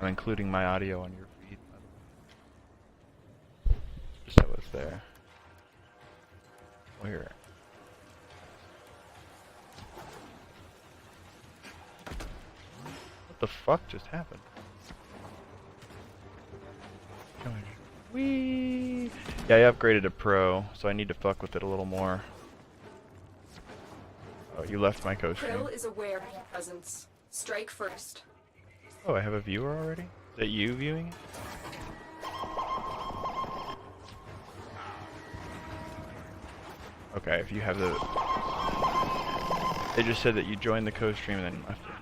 I'm including my audio on your feed, by the way. Just so it's there. Where? What the fuck just happened? Whee! Yeah, I upgraded to Pro, so I need to fuck with it a little more. Oh, you left my co-stream. Krill is aware of your presence. Strike first. Oh, I have a viewer already? Is that you viewing it? Okay, if you have the... They just said that you joined the co-stream and then left it.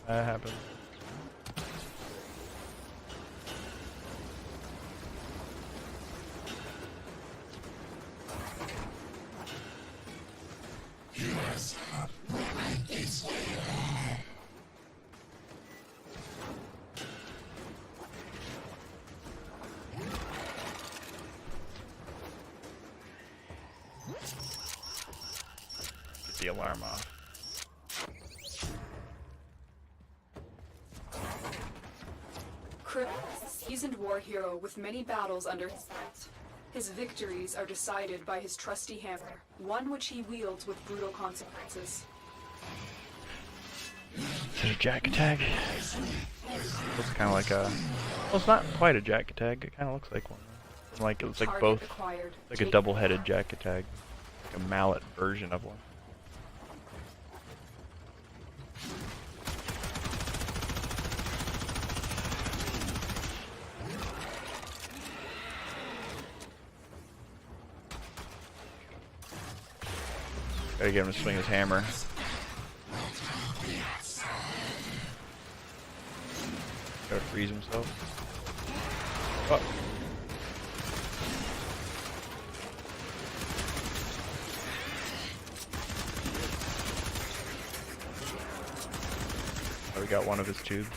That happened. Get the alarm off. Krill is a seasoned war hero with many battles under his belt. His victories are decided by his trusty hammer, one which he wields with brutal consequences. Is it a jack tag? Looks kind of like a... Well, it's not quite a jack tag. It kind of looks like one. Like it's like both, like a double-headed jack tag, like a mallet version of one. Gotta get him to swing his hammer. Gotta freeze himself. Oh. Oh, we got one of his tubes.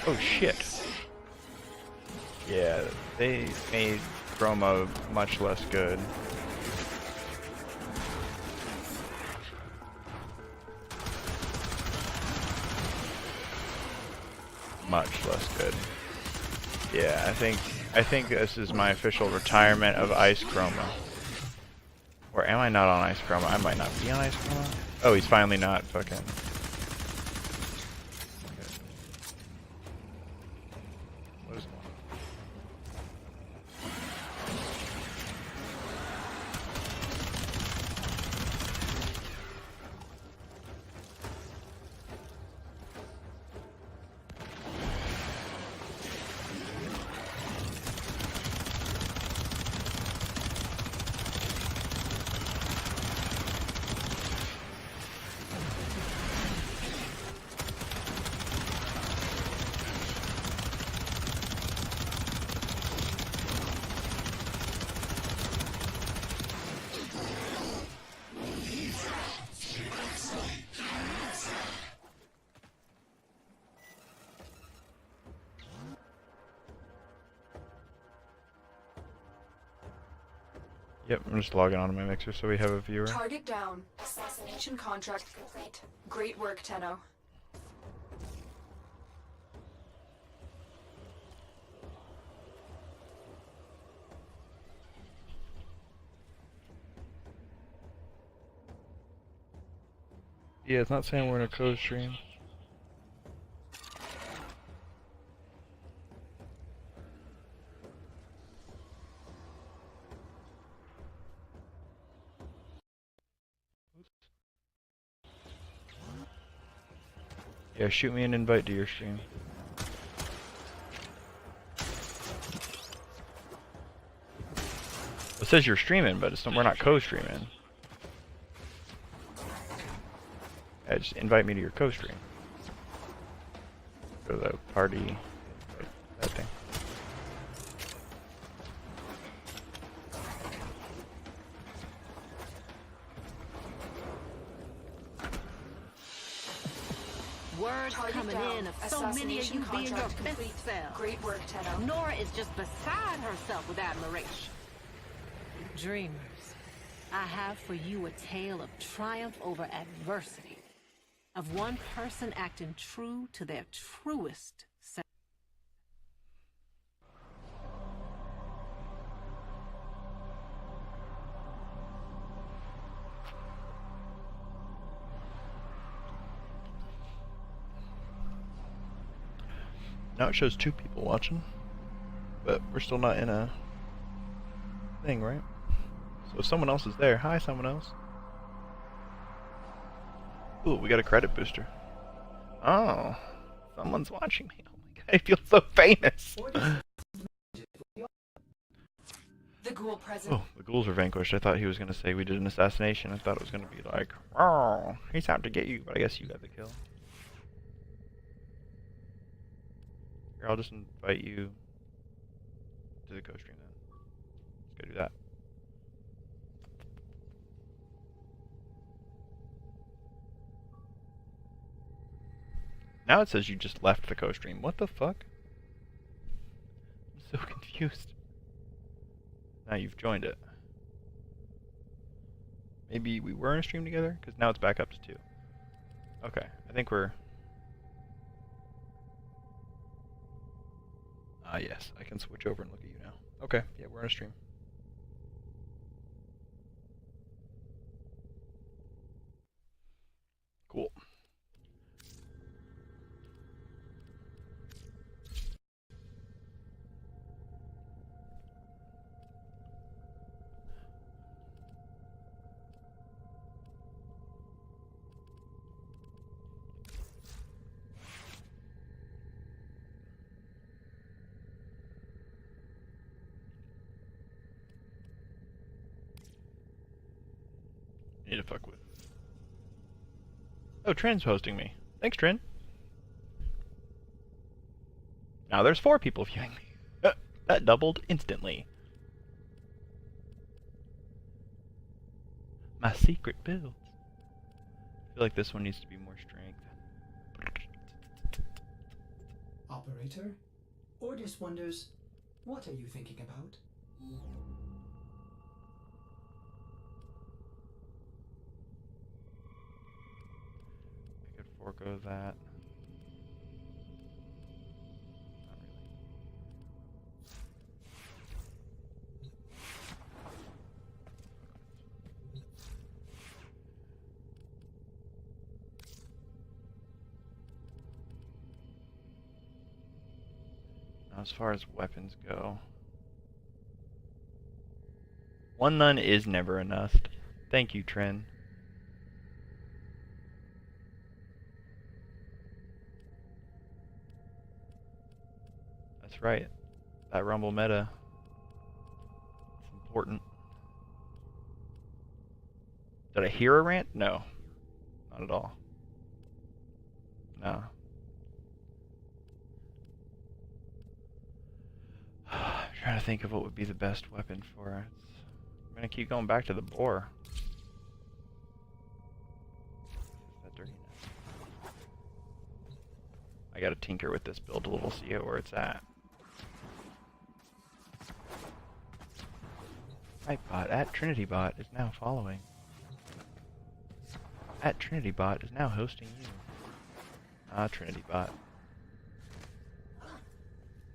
Oh shit. Yeah, they made Chroma much less good. Much less good. Yeah, I think this is my official retirement of Ice Chroma. Or am I not on Ice Chroma? I might not be on Ice Chroma. Oh, he's finally not fucking... Yep, I'm just logging onto my mixer so we have a viewer. Target down. Assassination contract complete. Great work, Tenno. Yeah, it's not saying we're in a co-stream. Yeah, shoot me an invite to your stream. It says you're streaming, but we're not co-streaming. Yeah, just invite me to your co-stream. Go to the party, that thing. Words Target coming down. in of so many of Assassination you being your contract best complete. self. Great work, Tenno. Nora is just beside herself with admiration. Dreamers, I have for you a tale of triumph over adversity. Of one person acting true to their truest self. Now it shows 2 people watching, but we're still not in a thing, right? So if someone else is there, hi someone else. Ooh, we got a credit booster. Oh, someone's watching me. Oh my god, I feel so famous. The ghoul present. Oh, the ghouls are vanquished. I thought he was going to say we did an assassination. I thought it was going to be like, oh, he's out to get you, but I guess you got the kill. Here, I'll just invite you to the co-stream then. Let's go do that. Now it says you just left the co-stream. What the fuck? I'm so confused. Now you've joined it. Maybe we were in a stream together? Because now it's back up to 2. Okay, I think we're... Ah, yes. I can switch over and look at you now. Okay, yeah, we're on a stream. Cool. Need to fuck with. Oh, Tren's hosting me. Thanks, Tren. Now there's 4 people viewing me. That doubled instantly. My secret builds. I feel like this one needs to be more strength. Operator? Ordis wonders, what are you thinking about? I could forego that. Not really. Now, as far as weapons go, 1 nun is never enough. Thank you, Tren. That's right. That Rumble meta. It's important. Did I hear a rant? No. Not at all. No. I'm trying to think of what would be the best weapon for it. I'm gonna keep going back to the boar. That dirty net. I gotta tinker with this build a little, see where it's at. Right, at TrinityBot is now following. At TrinityBot is now hosting you. Ah, TrinityBot.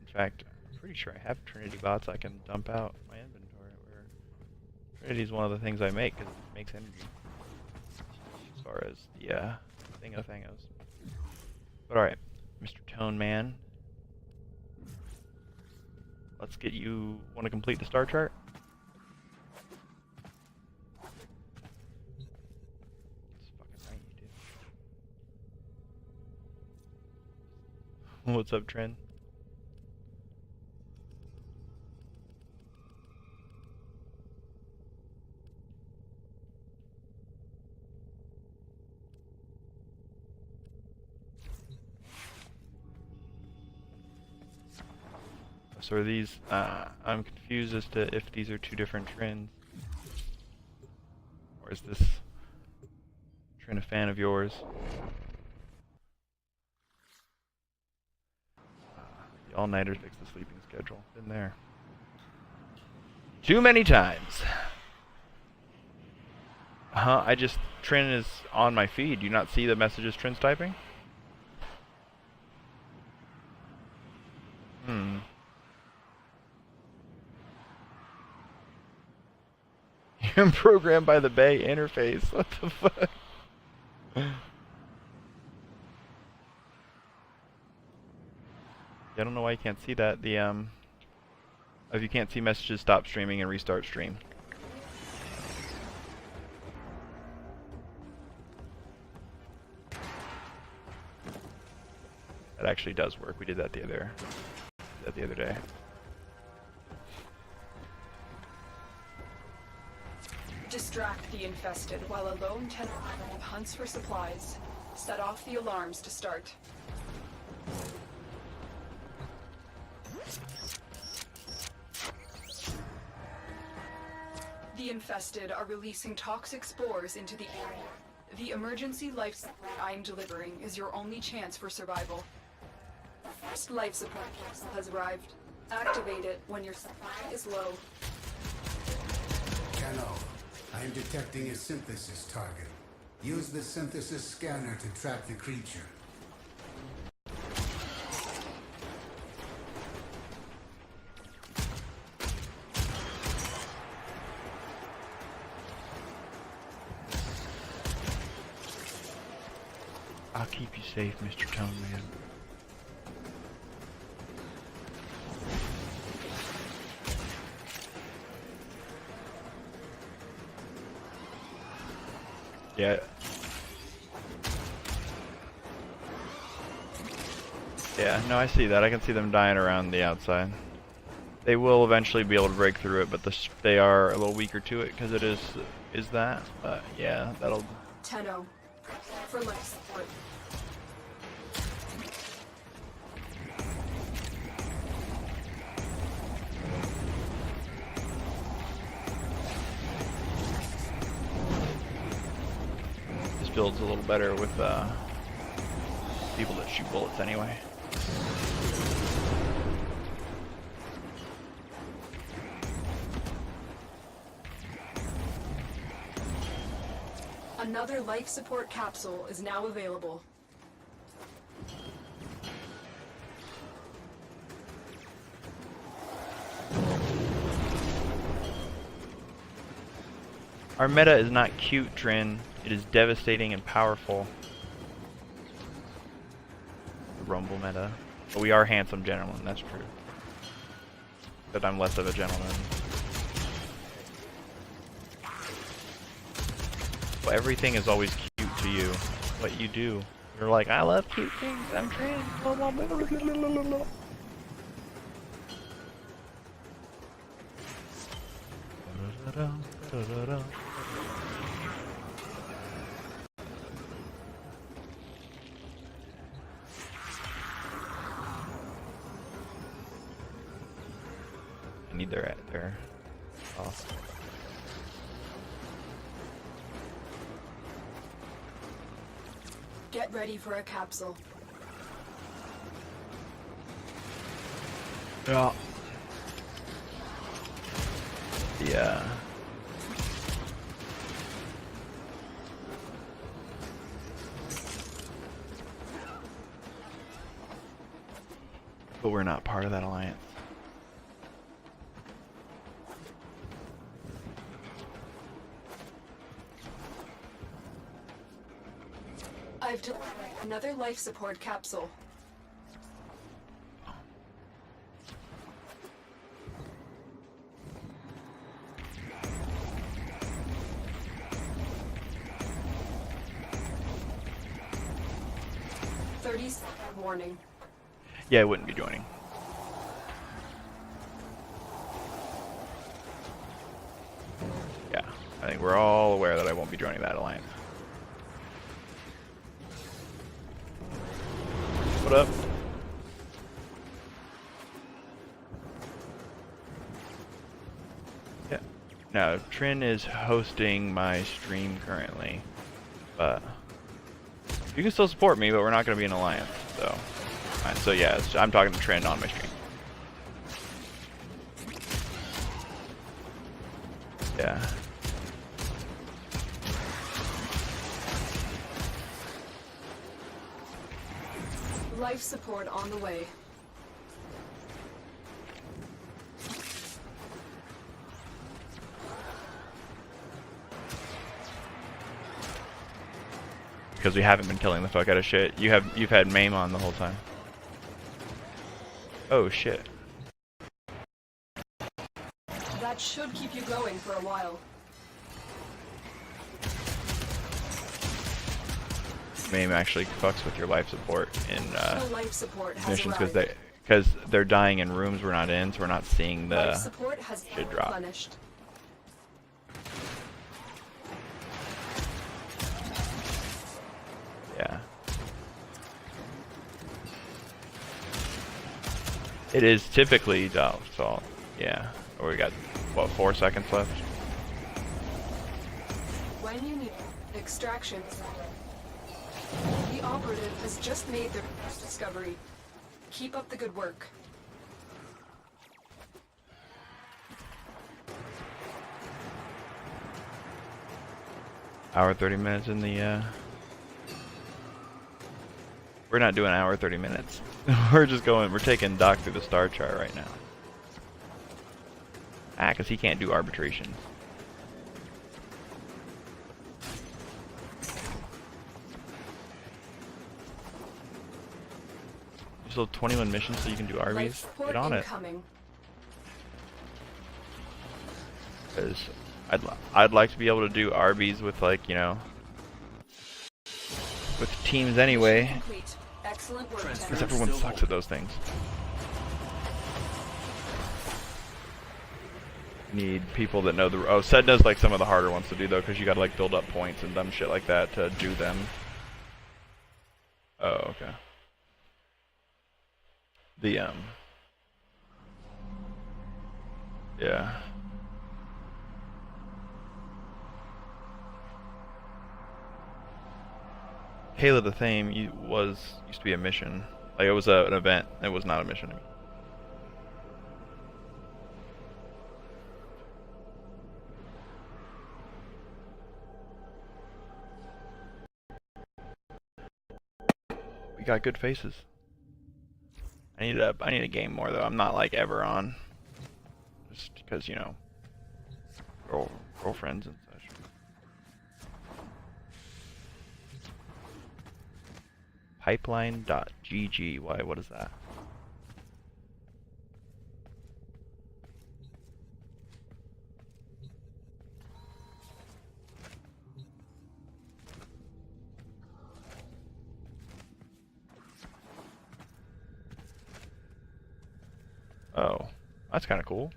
In fact, I'm pretty sure I have TrinityBots I can dump out my inventory. Where Trinity is one of the things I make because it makes energy. As far as the Thingos. But alright, Mr. Tone Man. Let's get you... Want to complete the star chart? It's fucking right, you do. What's up, Trent? So are these, I'm confused as to if these are two different trends. Or is this trend a fan of yours? The all-nighter fix the sleeping schedule. Been there. Too many times. Trin is on my feed. Do you not see the messages Trin's typing? You're programmed by the Bay interface. What the fuck? I don't know why you can't see that. If you can't see messages, stop streaming and restart stream. That actually does work. We did that the other day. Distract the infested while a lone tenant hunts for supplies. Set off the alarms to start. The infested are releasing toxic spores into the area. The emergency life support I'm delivering is your only chance for survival. The first life support capsule has arrived. Activate it when your supply is low. Hello. I am detecting a synthesis target. Use the synthesis scanner to track the creature. I'll keep you safe, Mr. Tone Man. Yeah. Yeah, no, I see that. I can see them dying around the outside. They will eventually be able to break through it, but they are a little weaker to it because it is that. But yeah, that'll... 10-0. For life support. This build's a little better with people that shoot bullets anyway. Another life support capsule is now available. Our meta is not cute, Trin. It is devastating and powerful. The Rumble meta. But we are handsome gentlemen, that's true. But I'm less of a gentleman. Well, everything is always cute to you. What you do. You're like, I love cute things, I'm trans. Blah, blah, blah, blah, blah, blah, blah. I need their oh. Get ready for a capsule. Yeah. Yeah. But we're not part of that alliance. I've delivered Another life support capsule. Warning. Yeah, I wouldn't be joining. Yeah, I think we're all aware that I won't be joining that alliance. What up? Yeah. Now, Trin is hosting my stream currently, but you can still support me, but we're not going to be in alliance, so. Fine. So yeah, I'm talking to Trin on my stream. Yeah. Life support on the way. Because we haven't been killing the fuck out of shit. You've had MAME on the whole time. Oh shit. That should keep you going for a while. MAME actually fucks with your life support in life support has missions arrived. because they're dying in rooms we're not in, so we're not seeing the Life support has been shit drop. replenished. Yeah. It is typically so yeah. We got what, 4 seconds left? When you need extraction. The operative has just made their first discovery. Keep up the good work. Hour 30 minutes in the we're not doing hour 30 minutes. We're taking Doc through the star chart right now. Ah, because he can't do arbitration. You still have 21 missions so you can do Life RBs? support Get on it. incoming. Because I'd like to be able to do RBs with, like, you know, with teams anyway. Complete. Excellent work, Because Tenor. everyone sucks at those things. Need people that know the. Oh, Sed does like some of the harder ones to do though, because you gotta like build up points and dumb shit like that to do them. Oh, okay. Yeah. Halo the Thame used to be a mission. Like it was an event. It was not a mission. We got good faces. I need a game more though. I'm not like ever on. Just because, you know, girlfriends and such. Pipeline.gg. Why? What is that? Oh, that's kind of cool.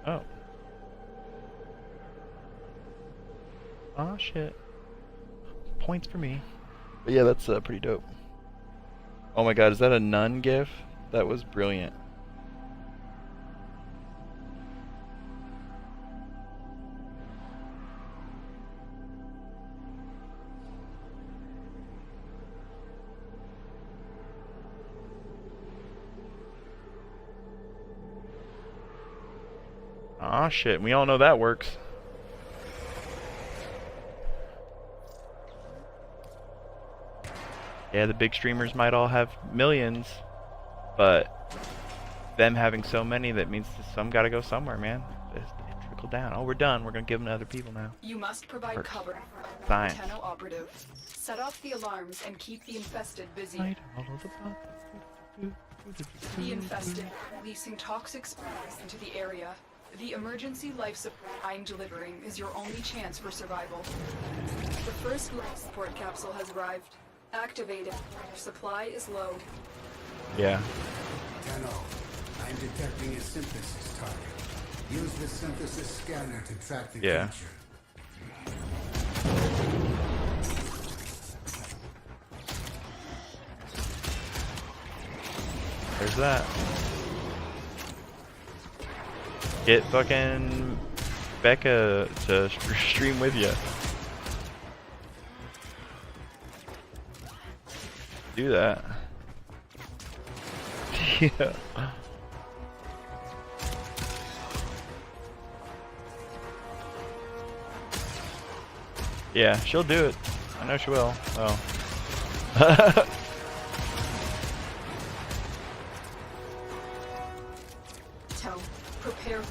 Oh. Oh shit. Points for me. But yeah, that's pretty dope. Oh my god, is that a nun gif? That was brilliant. Aw, shit. We all know that works. Yeah, the big streamers might all have millions, but them having so many, that means some gotta go somewhere, man. It trickled down. Oh, we're done. We're gonna give them to other people now. You must provide Works. cover. Science. Tenno operative. Set off the alarms and keep the infested busy. The infested, releasing toxic spores into the area. The emergency life support I'm delivering is your only chance for survival. The first life support capsule has arrived. Activate it. Supply is low. Yeah. Tenno, I'm detecting a synthesis target. Use the synthesis scanner to track the Yeah. creature. There's that. Get fucking Becca to stream with you. Do that. Yeah. Yeah, she'll do it. I know she will. Oh. Prepare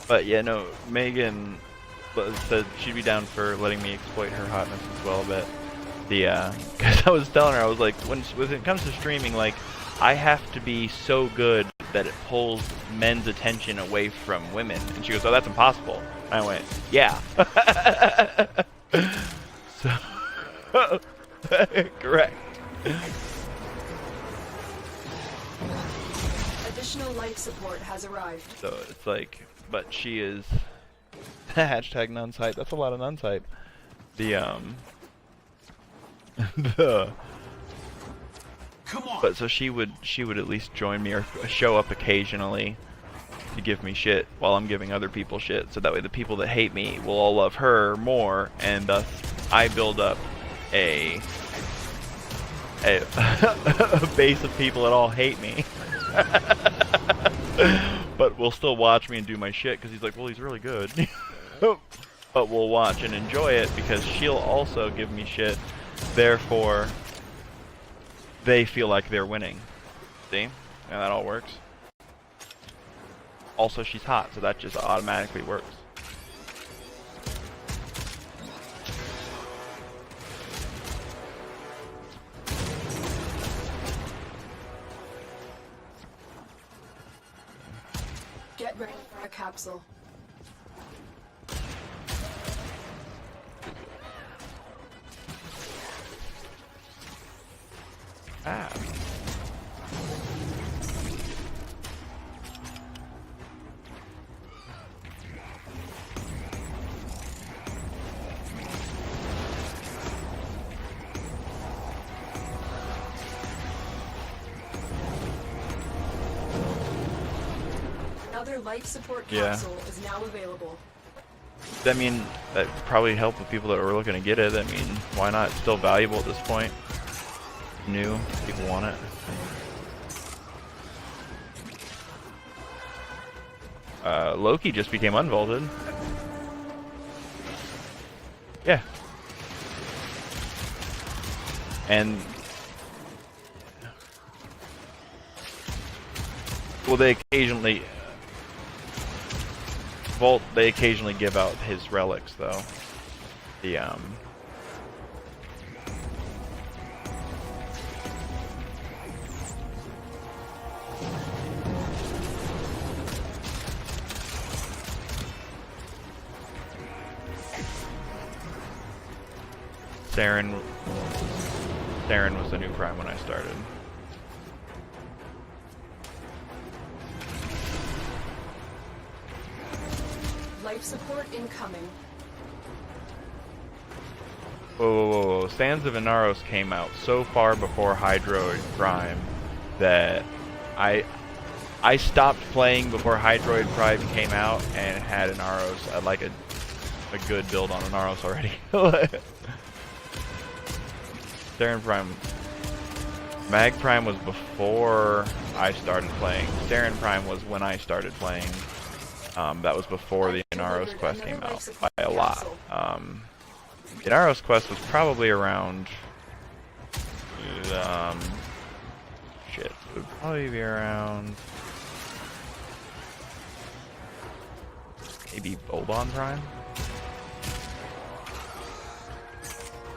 But yeah, no, Megan said she'd be down for letting me exploit her hotness as well a bit. Because I was telling her, I was like, when it comes to streaming, like, I have to be so good that it pulls men's attention away from women. And she goes, oh, that's impossible. I went, yeah. So, correct. Additional life support has arrived. So it's like, but she is hashtag nuns hype. That's a lot of nuns hype. But so she would at least join me or show up occasionally to give me shit while I'm giving other people shit. So that way the people that hate me will all love her more, and thus I build up a base of people that all hate me. But will still watch me and do my shit because he's like, well, he's really good. But we'll watch and enjoy it because she'll also give me shit. Therefore, they feel like they're winning. See? And that all works. Also, she's hot, so that just automatically works. Get ready for a capsule. Ah. Another life support capsule is now available. I mean, that probably help the people that were looking to get it. I mean, why not? It's still valuable at this point. New, people want it. Loki just became unvaulted. Yeah. And well, they occasionally vault. They occasionally give out his relics, though. Saren was the new prime when I started. Life support incoming. Whoa. Sands of Inaros came out so far before Hydroid Prime that I stopped playing before Hydroid Prime came out and had Inaros. I like a good build on Inaros already. Saren Prime. Mag Prime was before I started playing. Saren Prime was when I started playing. That was before the Inaros Delivered quest came another life out supply by a lot. capsule. The Inaros quest was probably around. Shit. It would probably be around. Maybe Bobon Prime?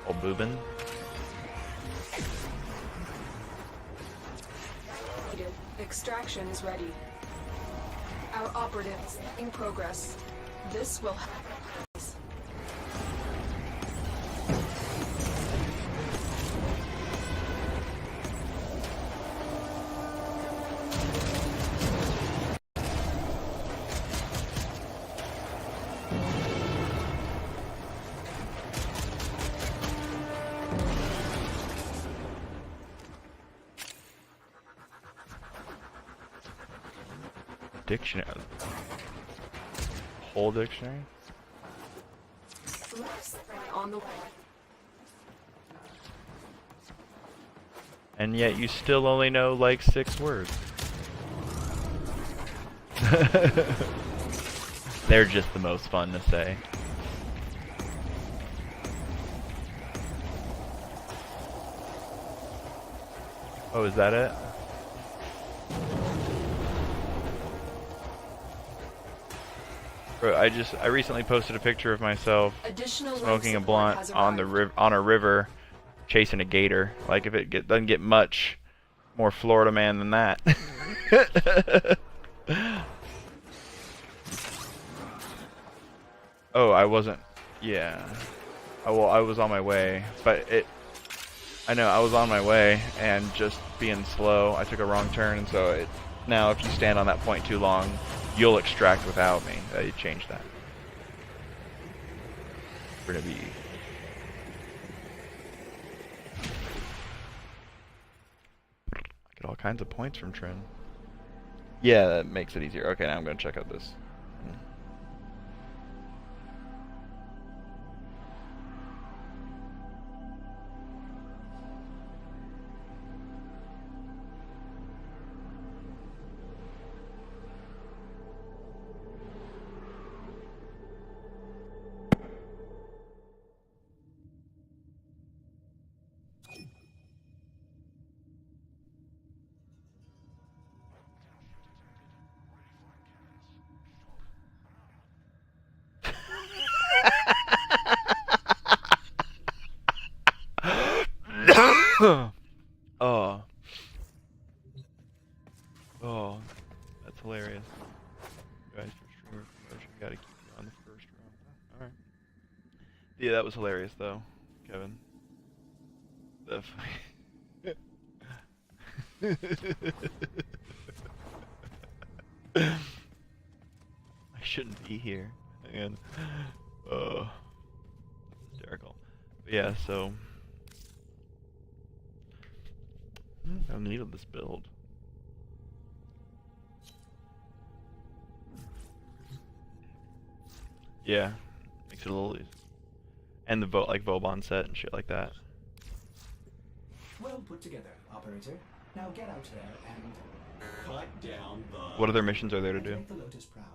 Or Boobin? Extraction is ready. Our operative is in progress. This will help. Dictionary. Whole dictionary? On the way. And yet you still only know like 6 words. They're just the most fun to say. Oh, is that it? Bro, I recently posted a picture of myself smoking a blunt on a river, chasing a gator. Like if it doesn't get much more Florida man than that. Oh, I wasn't. Yeah. Oh, well, I was on my way, but I know I was on my way and just being slow, I took a wrong turn, and so now if you stand on that point too long, you'll extract without me. They changed that. We're gonna be. Get all kinds of points from Trin. Yeah, that makes it easier. Okay, now I'm gonna check out this. Oh. Oh. That's hilarious. Guys, for streamer promotion, gotta keep you on the first row. Alright. Yeah, that was hilarious though, Kevin. I shouldn't be here. And hysterical. But yeah, so I'm in need of this build. Yeah, makes it a little easy. And the Vobon set and shit like that. Well put together, operator. Now get out there and cut down the. What other missions are there to do? Make the Lotus proud.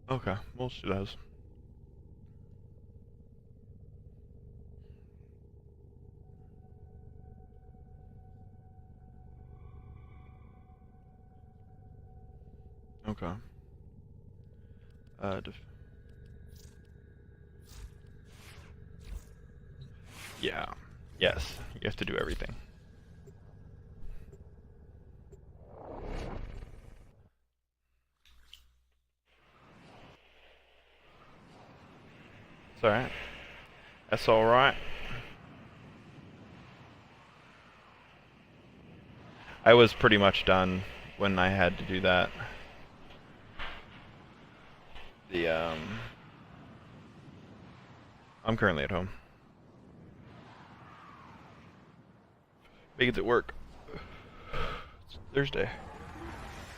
Okay, we'll do those. Okay. Yeah. Yes. You have to do everything. It's alright. That's alright. I was pretty much done when I had to do that. I'm currently at home. Megan's at work. It's Thursday.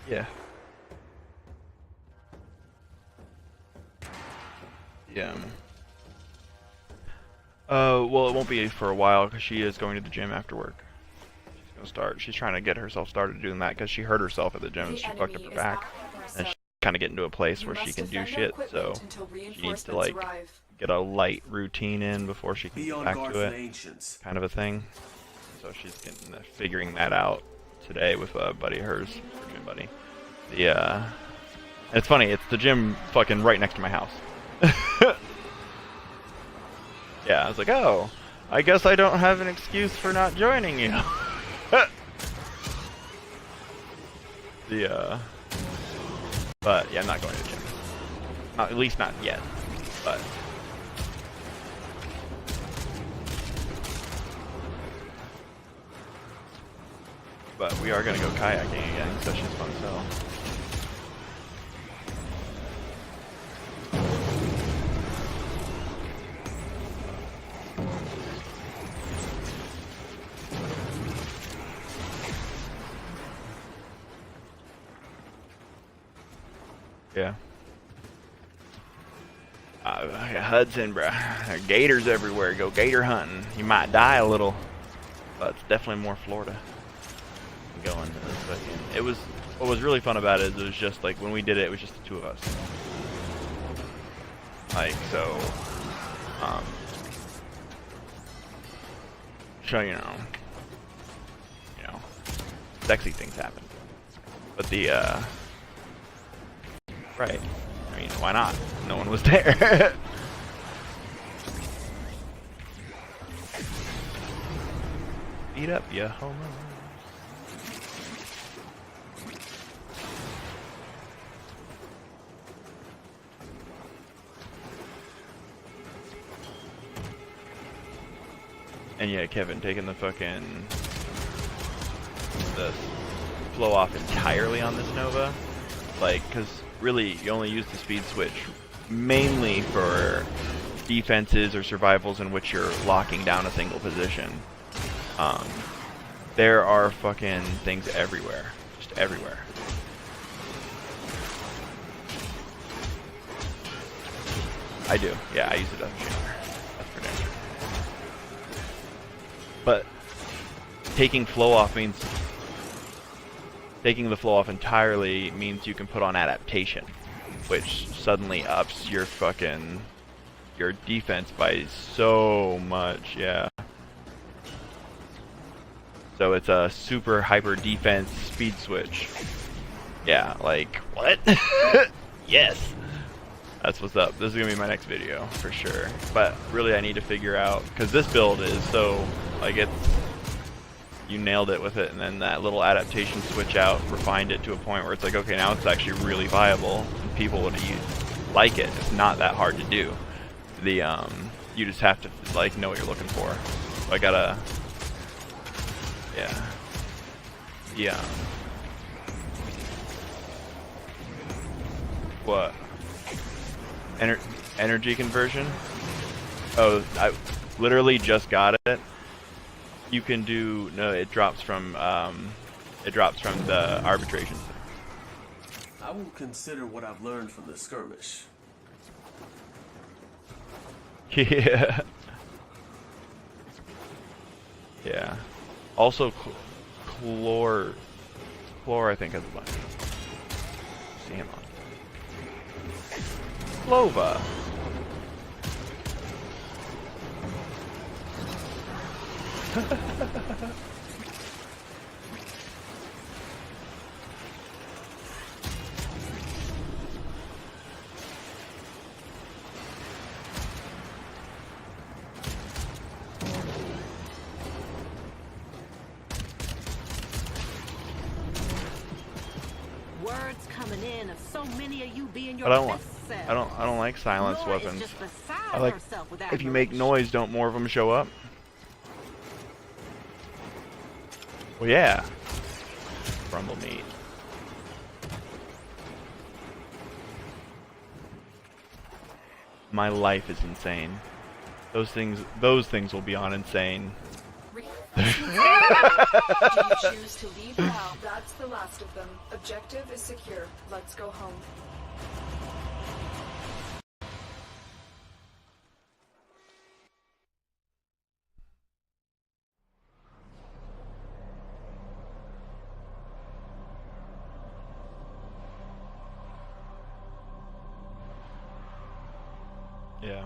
Yeah. Yeah. Well, it won't be for a while because she is going to the gym after work. gonna start. She's trying to get herself started doing that because she hurt herself at the gym. She fucked up her back, and she's kind of getting to a place where she can do shit. So she needs to like get a light routine in before she can get back to it, kind of a thing. So she's figuring that out today with a buddy of hers, gym buddy. And it's funny, it's the gym fucking right next to my house. Yeah, I was like, oh, I guess I don't have an excuse for not joining you. But yeah, I'm not going to the gym. At least not yet. But we are gonna go kayaking again, so she's fun as hell. Yeah. Hudson, bruh. Gators everywhere. Go gator hunting. You might die a little, but it's definitely more Florida. Going. It was. What was really fun about it is it was just like when we did it, it was just the two of us. Like so. So you know, sexy things happen. But the right. I mean, why not? No one was there. Eat up, ya homo. And yeah, Kevin taking the flow off entirely on this Nova, like, cause really you only use the speed switch mainly for defenses or survivals in which you're locking down a single position. There are fucking things everywhere, just everywhere. I do, yeah, I use it as a jailer. That's for damn sure. But taking flow off means taking the flow off entirely means you can put on adaptation, which suddenly ups your defense by so much, yeah. So it's a super hyper defense speed switch. Yeah, like, what? Yes! That's what's up. This is gonna be my next video, for sure. But really I need to figure out, because this build is so, like, you nailed it with it, and then that little adaptation switch out refined it to a point where it's like, okay, now it's actually really viable, and people would like it. It's not that hard to do. You just have to, like, know what you're looking for. So I gotta, yeah. What? Energy conversion? Oh, I literally just got it. You can do, no, it drops from the arbitration. I will consider what I've learned from the skirmish. Yeah. Yeah. Also, chlor I think has a bunch. See him on. Clova. Words coming in of so many of you being your I don't best self. I don't like silence Nora is weapons. just beside I like herself with if you make admiration. noise, don't more of them show up? Well, yeah. Rumble meat. My life is insane. Those things will be on insane. Do you choose to leave now? That's the last of them. Objective is secure. Let's go home. Yeah.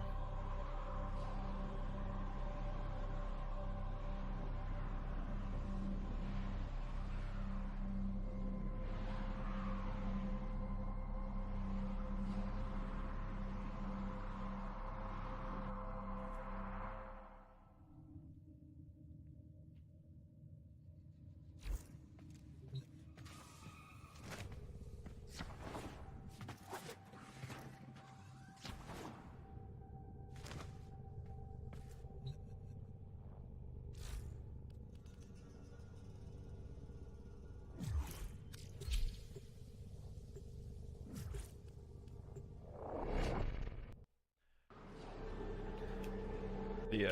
The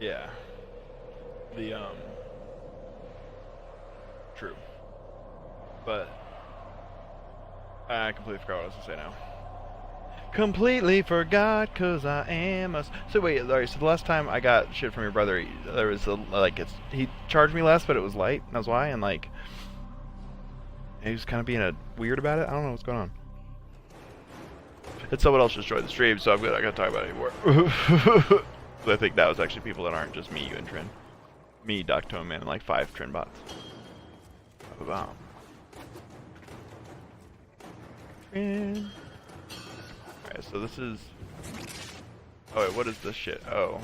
yeah. The true. But I completely forgot what I was gonna say now. Completely forgot, cause I am a. So wait, Larry. So the last time I got shit from your brother, there was a, like he charged me less, but it was light. That's why, and like he was kind of being a weird about it. I don't know what's going on. And someone else just joined the stream, so I'm good. I gotta talk about it anymore. I think that was actually people that aren't just me, you, and Trin. Me, Doctone Man, and like 5 Trin bots. Wow. Trin. Alright, so this is. Oh wait, what is this shit? Oh.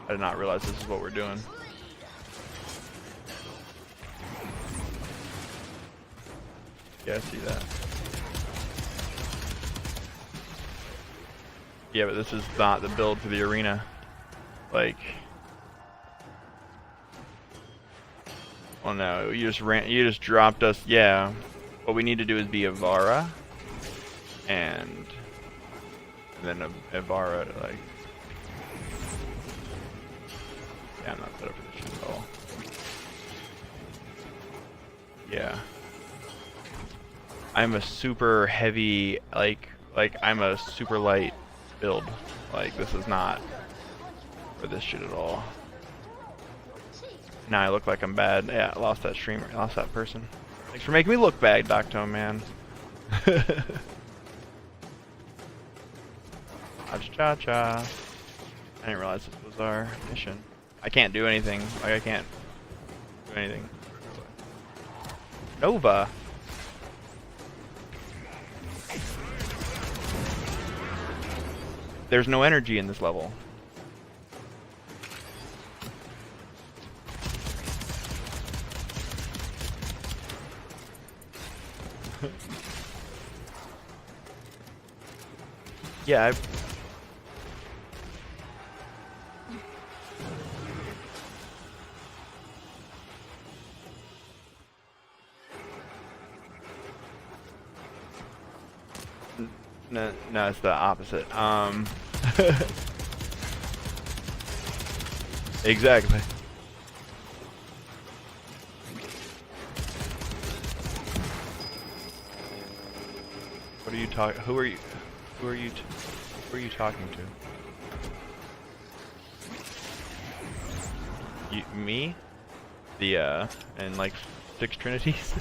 I did not realize this is what we're doing. Yeah, I see that. Yeah, but this is not the build for the arena. Like, oh no, you just dropped us. Yeah, what we need to do is be Avara, and then Avara to like. Yeah, I'm not set up for this shit at all. Yeah. I'm a super heavy, like I'm a super light build. Like, this is not for this shit at all. Now I look like I'm bad. Yeah, I lost that streamer, I lost that person. Thanks for making me look bad, Doctone Man. Cha-cha. I didn't realize this was our mission. I can't do anything. Like, I can't do anything. Nova. There's no energy in this level. Yeah, no, it's the opposite. Exactly. What are you talking? Who are you? Who are you? Who are you talking to? Me? The and like 6 trinities.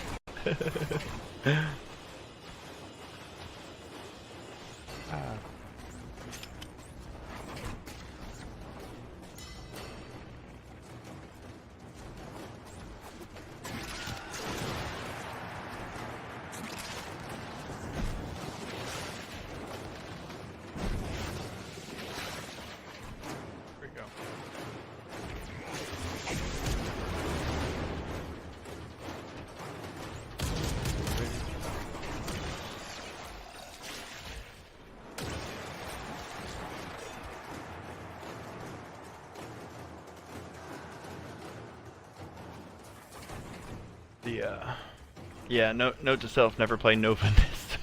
Yeah, note to self, never play Nova Mist.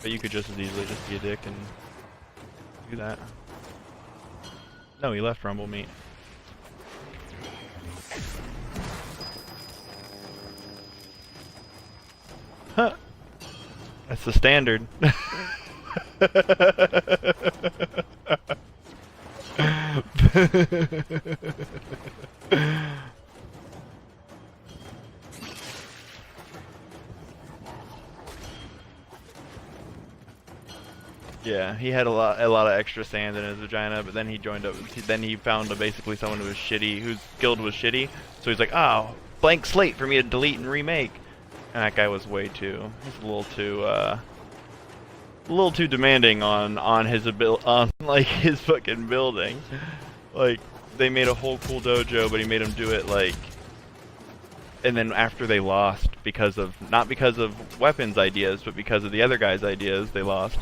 But you could just as easily just be a dick and do that. No, he left Rumble Meat. Huh. That's the standard. Yeah, he had a lot of extra sand in his vagina, but then he joined up. Then he found basically someone who was shitty, whose guild was shitty. So he's like, oh, blank slate for me to delete and remake. And that guy was way too. He's a little too demanding on his on like his fucking building. Like they made a whole cool dojo, but he made him do it like. And then after they lost, not because of weapons ideas, but because of the other guy's ideas, they lost.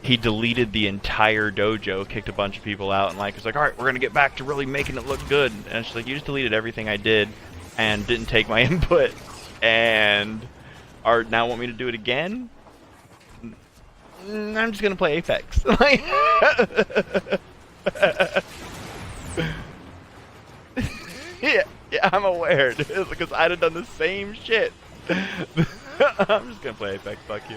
He deleted the entire dojo, kicked a bunch of people out, and like was like, all right, we're gonna get back to really making it look good. And it's like, you just deleted everything I did, and didn't take my input, and are now want me to do it again? I'm just gonna play Apex. Like, yeah, I'm aware, dude, because I'd have done the same shit. I'm just gonna play Apex. Fuck you.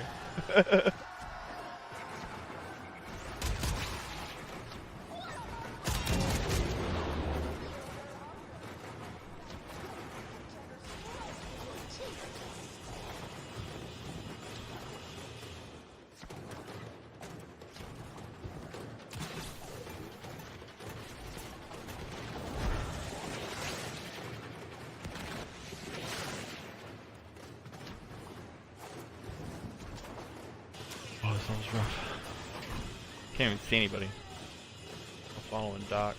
Oh, this one's rough. Can't even see anybody. I'm following Doc.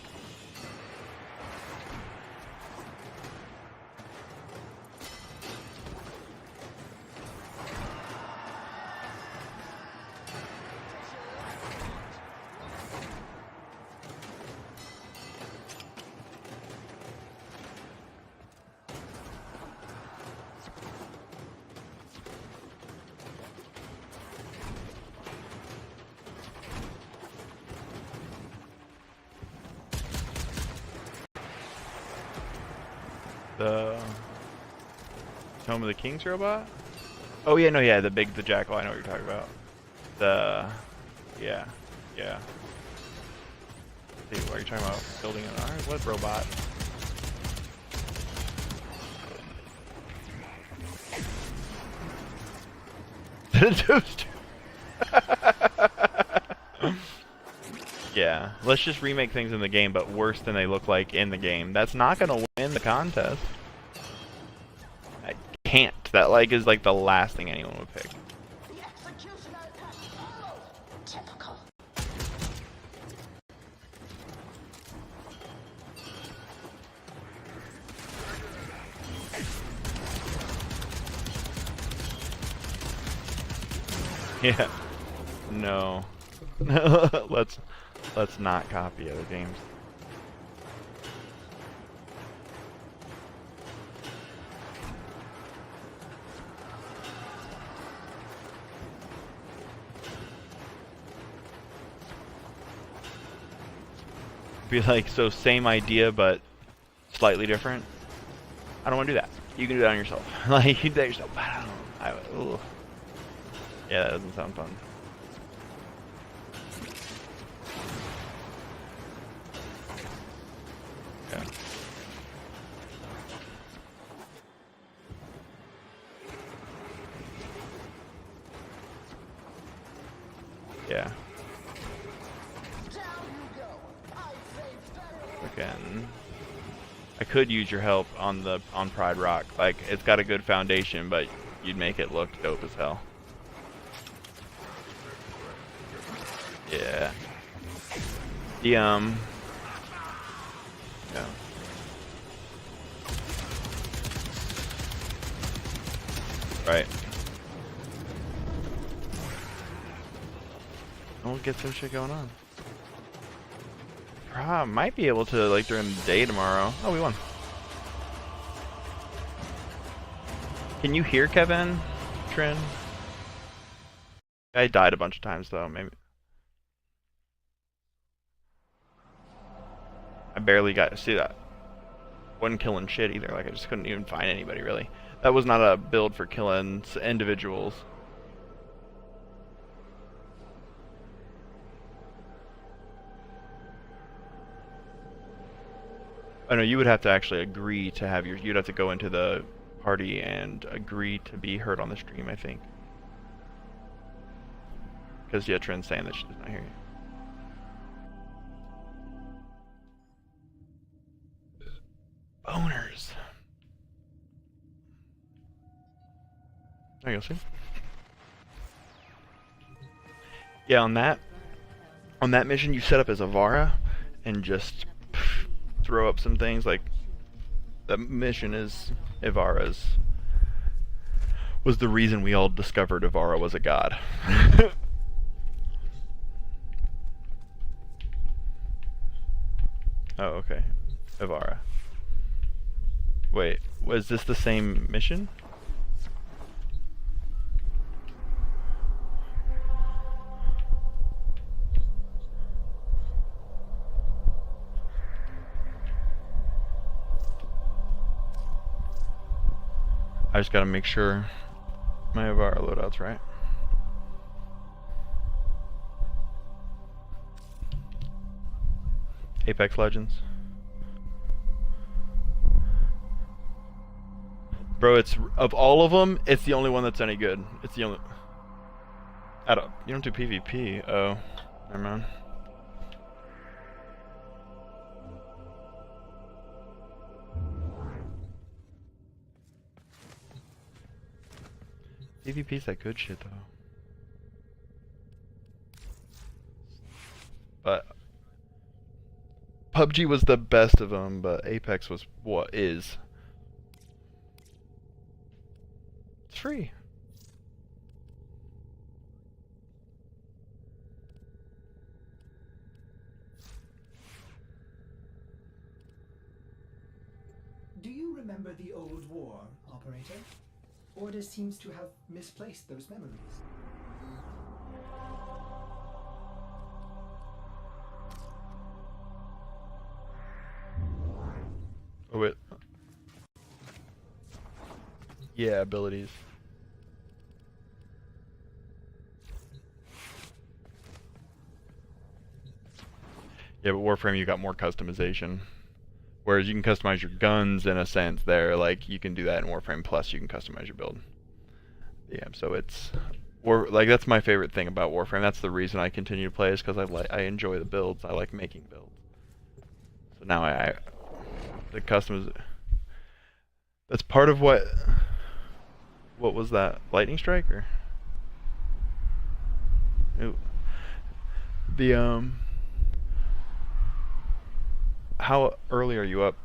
The Home of the Kings robot? Oh yeah, no, yeah, the jackal. I know what you're talking about. Yeah. See, what are you talking about? Building an arm? What robot? Yeah, let's just remake things in the game, but worse than they look like in the game. That's not gonna win the contest. I can't. That like is like the last thing anyone would pick. Yeah. No. Let's not copy other games. Be like, so same idea but slightly different. I don't want to do that. You can do that on yourself. Like you can do that yourself. But I don't. Ugh. Yeah, that doesn't sound fun. Yeah. Yeah. Again, I could use your help on Pride Rock. Like it's got a good foundation, but you'd make it look dope as hell. Yeah. Yeah. Right. We'll get some shit going on. Might be able to like during the day tomorrow. Oh, we won. Can you hear Kevin? Trin? I died a bunch of times though, maybe. I barely got to see that. Wasn't killing shit either, like I just couldn't even find anybody really. That was not a build for killing individuals. Oh no, you would have to actually agree to have you'd have to go into the party and agree to be heard on the stream, I think. Because yeah, Trin's saying that she does not hear you. Boners. There you go, see? Yeah, on that mission you set up as Avara and just throw up some things like that mission is Ivara's was the reason we all discovered Ivara was a god. Oh, okay. Ivara. Wait, was this the same mission? I just gotta make sure my Avara loadout's right. Apex Legends. Bro, it's of all of them, it's the only one that's any good. It's the only. You don't do PvP. Oh, never mind. PvP's that good shit though. But PUBG was the best of them, but Apex was what is. It's free. Do you remember the old war, Operator? Order seems to have misplaced those memories. Oh wait. Yeah, abilities. Yeah, but Warframe you got more customization. Whereas you can customize your guns in a sense there, like you can do that in Warframe Plus, you can customize your build. Yeah, so it's like that's my favorite thing about Warframe. That's the reason I continue to play is because I enjoy the builds. I like making builds. So now the customiz. That's part of what was that? Lightning strike or? Ooh. The how early are you up?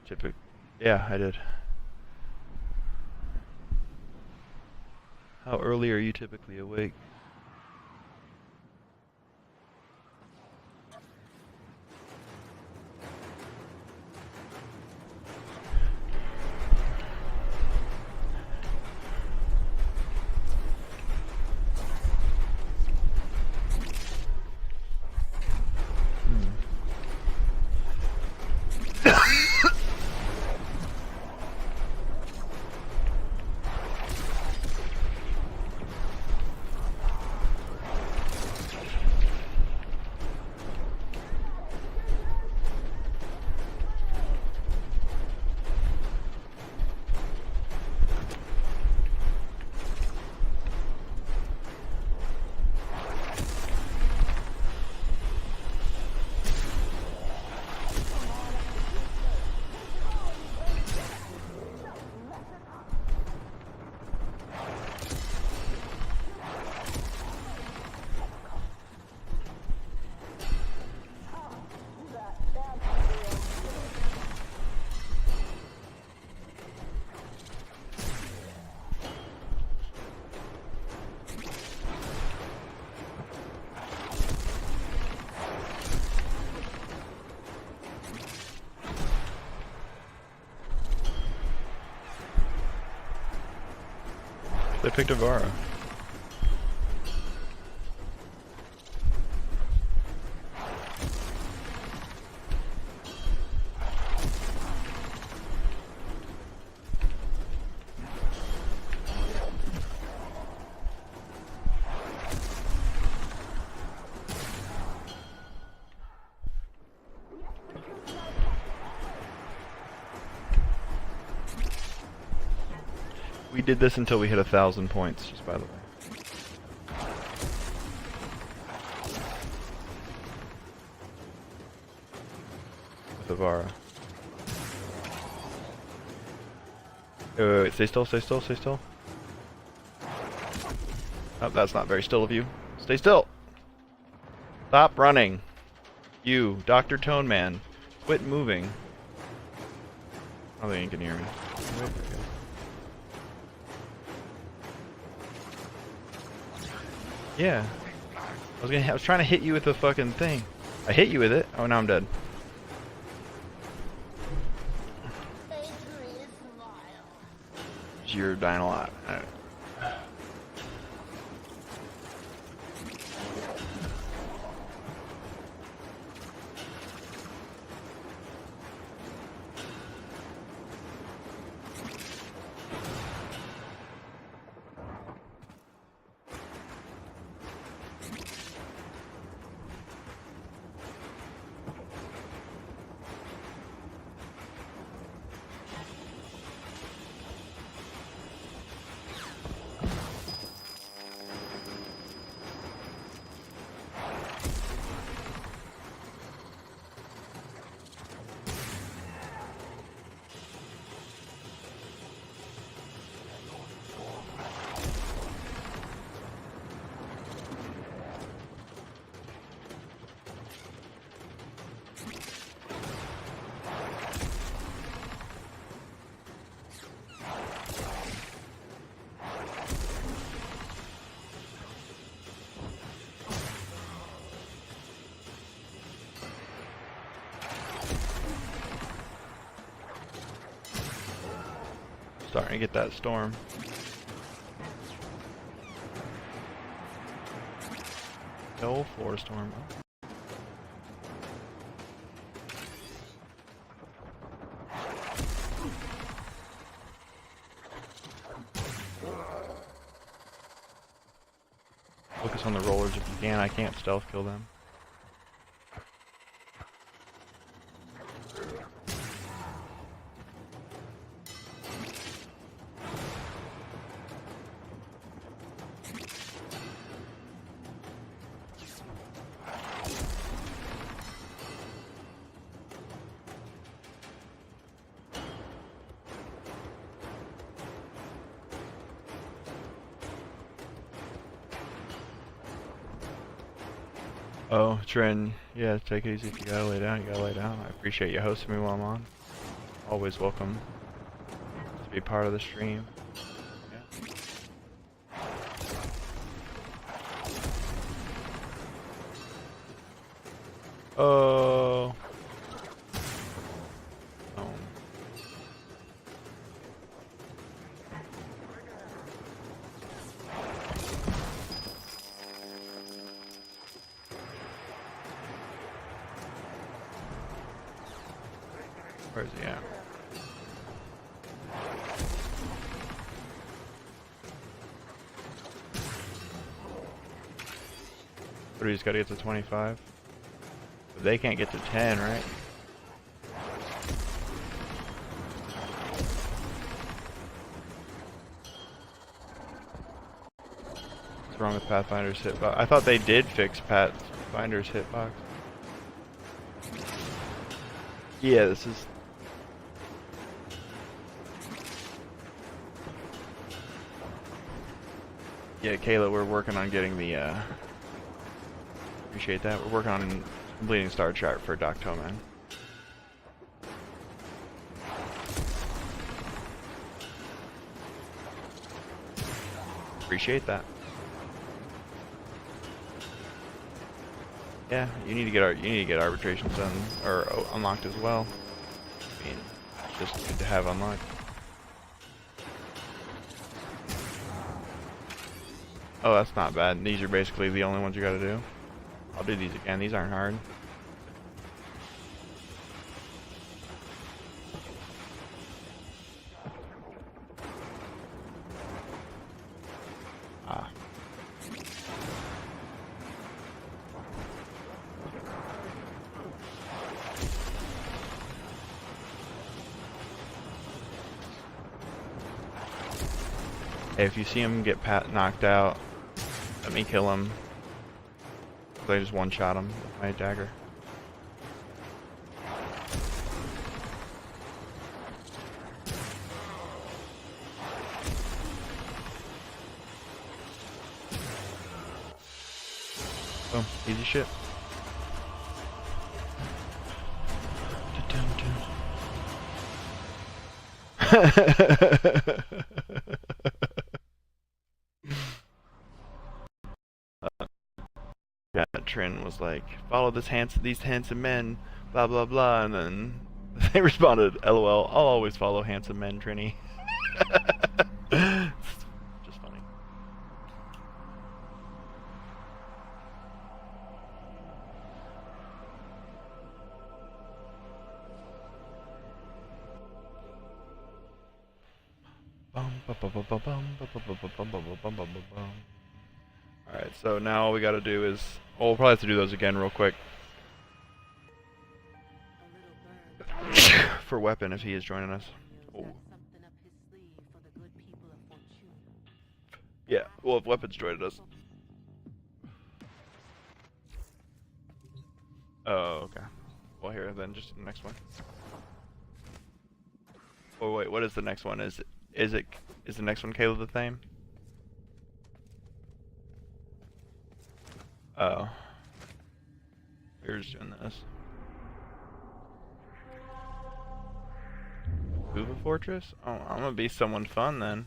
Typically, yeah, I did. How early are you typically awake? They picked Avara. did this until we hit 1,000 points, just by the way. With Avara. Wait, stay still, stay still, stay still. Oh, that's not very still of you. Stay still! Stop running! You, Dr. Tone Man, quit moving. I don't think you can hear me. Yeah. I was trying to hit you with the fucking thing. I hit you with it. Oh, now I'm dead. You're dying a lot. Alright. Starting to get that storm. No floor storm. Focus on the rollers if you can. I can't stealth kill them. Oh, Trin, yeah, take it easy. If you gotta lay down, you gotta lay down. I appreciate you hosting me while I'm on. Always welcome to be part of the stream. Yeah. Oh. Where's he at? But we just gotta get to 25. But they can't get to 10, right? What's wrong with Pathfinder's hitbox? I thought they did fix Pathfinder's hitbox. Yeah, this is... Yeah, Kayla, we're working on getting the, appreciate that. We're working on completing Star Chart for Doc Toman. Appreciate that. Yeah, you need to get arbitrations done, or unlocked as well. I mean, it's just good to have unlocked. Oh, that's not bad. These are basically the only ones you gotta do. I'll do these again. These aren't hard. Ah. Hey, if you see him get knocked out, let me kill him. I just one-shot him with my dagger. Boom, easy shit. Yeah, Trin was like, follow these handsome men, blah blah blah, and then they responded, LOL, I'll always follow handsome men, Trini. Just funny. Alright, so now all we gotta do is... well, we'll probably have to do those again real quick. For Weapon, if he is joining us. Oh. Yeah, well, if Weapon's joined us. Oh, okay. Well, here, then, just the next one. Oh, wait, what is the next one? Is the next one Caleb the Thame? Oh. We're just doing this. Uva Fortress? Oh, I'm gonna be someone fun then.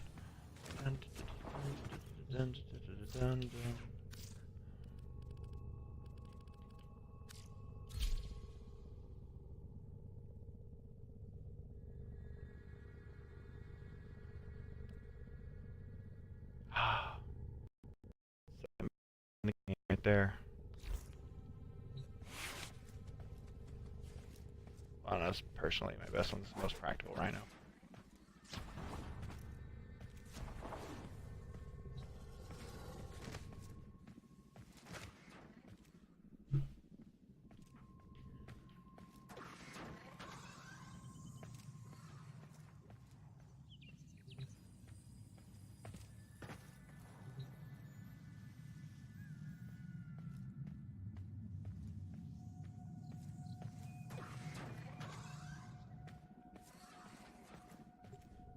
Right there. Well, that's personally my best one's the most practical rhino.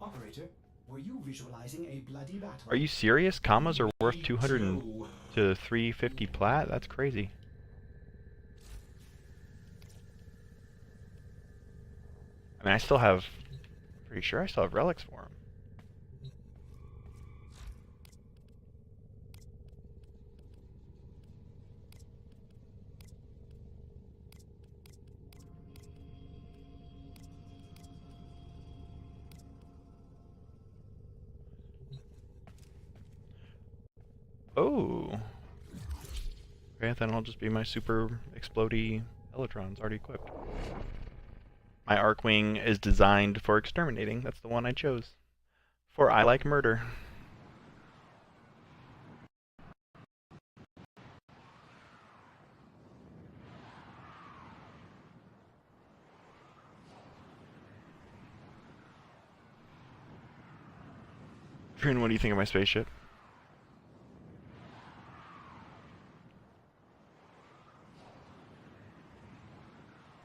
Operator, were you visualizing a bloody battle? Are you serious? Commas are worth 200 to 350 plat? That's crazy. I mean, I still have... pretty sure I still have relics for him. Oh. Okay, then I'll just be my super explodey Elytrons already equipped. My Arcwing is designed for exterminating. That's the one I chose. For I like murder. Trin, what do you think of my spaceship?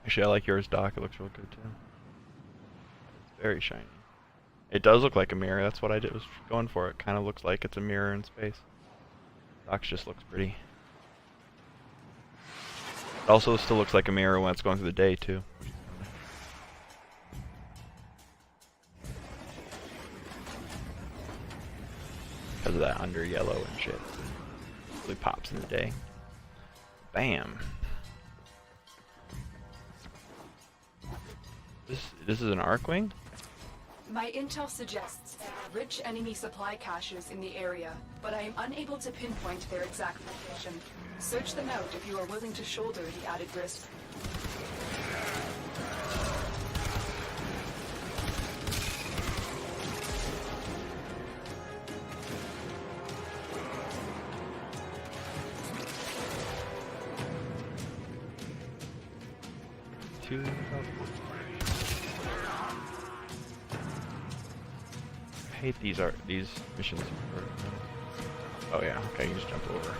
Actually, I like yours, Doc. It looks real good, too. It's very shiny. It does look like a mirror. That's what I was going for. It kind of looks like it's a mirror in space. Doc's just looks pretty. It also still looks like a mirror when it's going through the day, too. Because of that under yellow and shit. It really pops in the day. Bam. This is an Arcwing? My intel suggests there are rich enemy supply caches in the area, but I am unable to pinpoint their exact location. Search them out if you are willing to shoulder the added risk. hate these missions. Oh yeah, okay, you just jump over.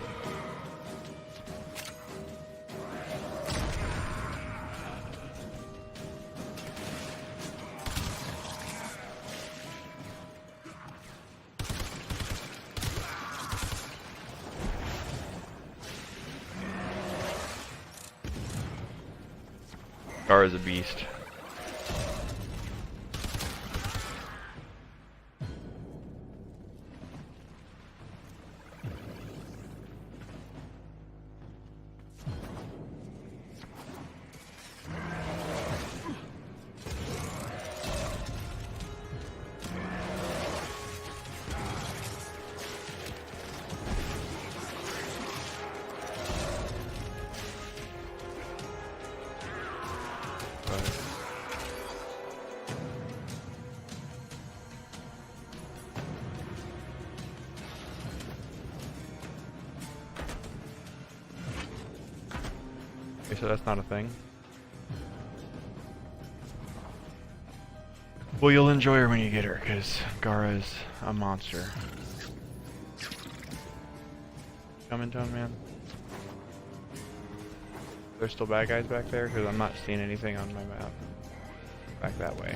Gara's a beast. Okay, so that's not a thing. Well, you'll enjoy her when you get her, because Gara is a monster. Coming to him, man. There's still bad guys back there? Because I'm not seeing anything on my map. Back that way.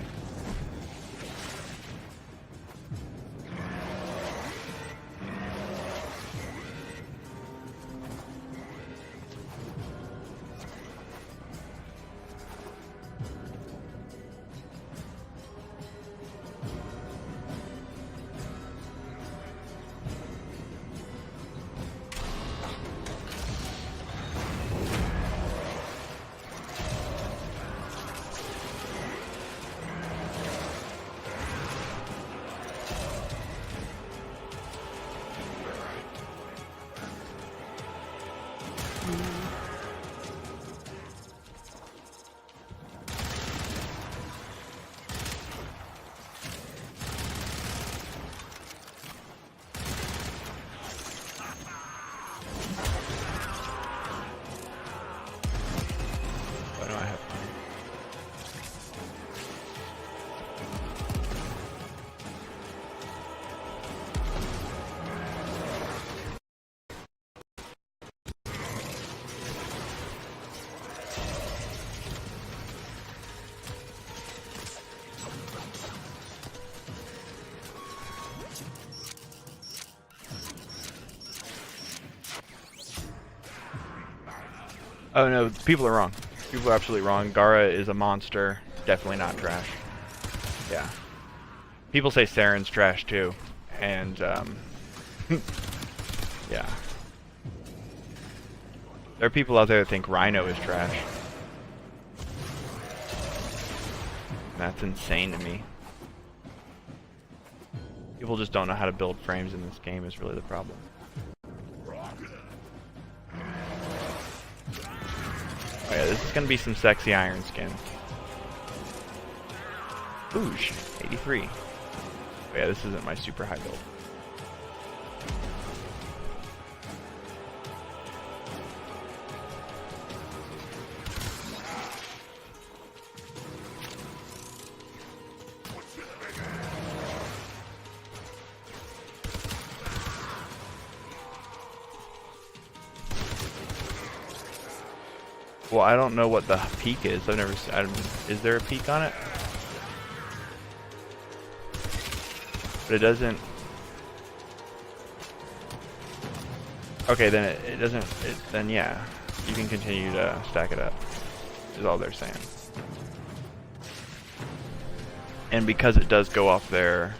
Why do I have fun? Oh no, people are wrong. People are absolutely wrong. Gara is a monster. Definitely not trash. Yeah. People say Saren's trash too. And, yeah. There are people out there that think Rhino is trash. That's insane to me. People just don't know how to build frames in this game is really the problem. Oh yeah, this is gonna be some sexy iron skin. Boosh, 83. Oh yeah, this isn't my super high build. Well, I don't know what the peak is. I've never seen. Is there a peak on it? But it doesn't. Okay, then it doesn't. Then yeah, you can continue to stack it up. Is all they're saying. And because it does go off there,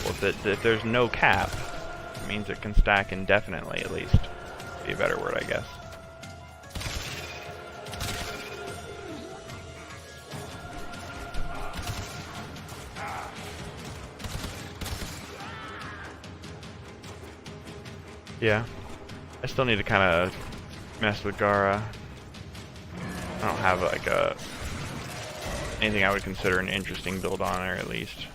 well, if there's no cap, it means it can stack indefinitely at least. Be a better word, I guess. Yeah, I still need to kind of mess with Gara. I don't have like anything I would consider an interesting build on her at least.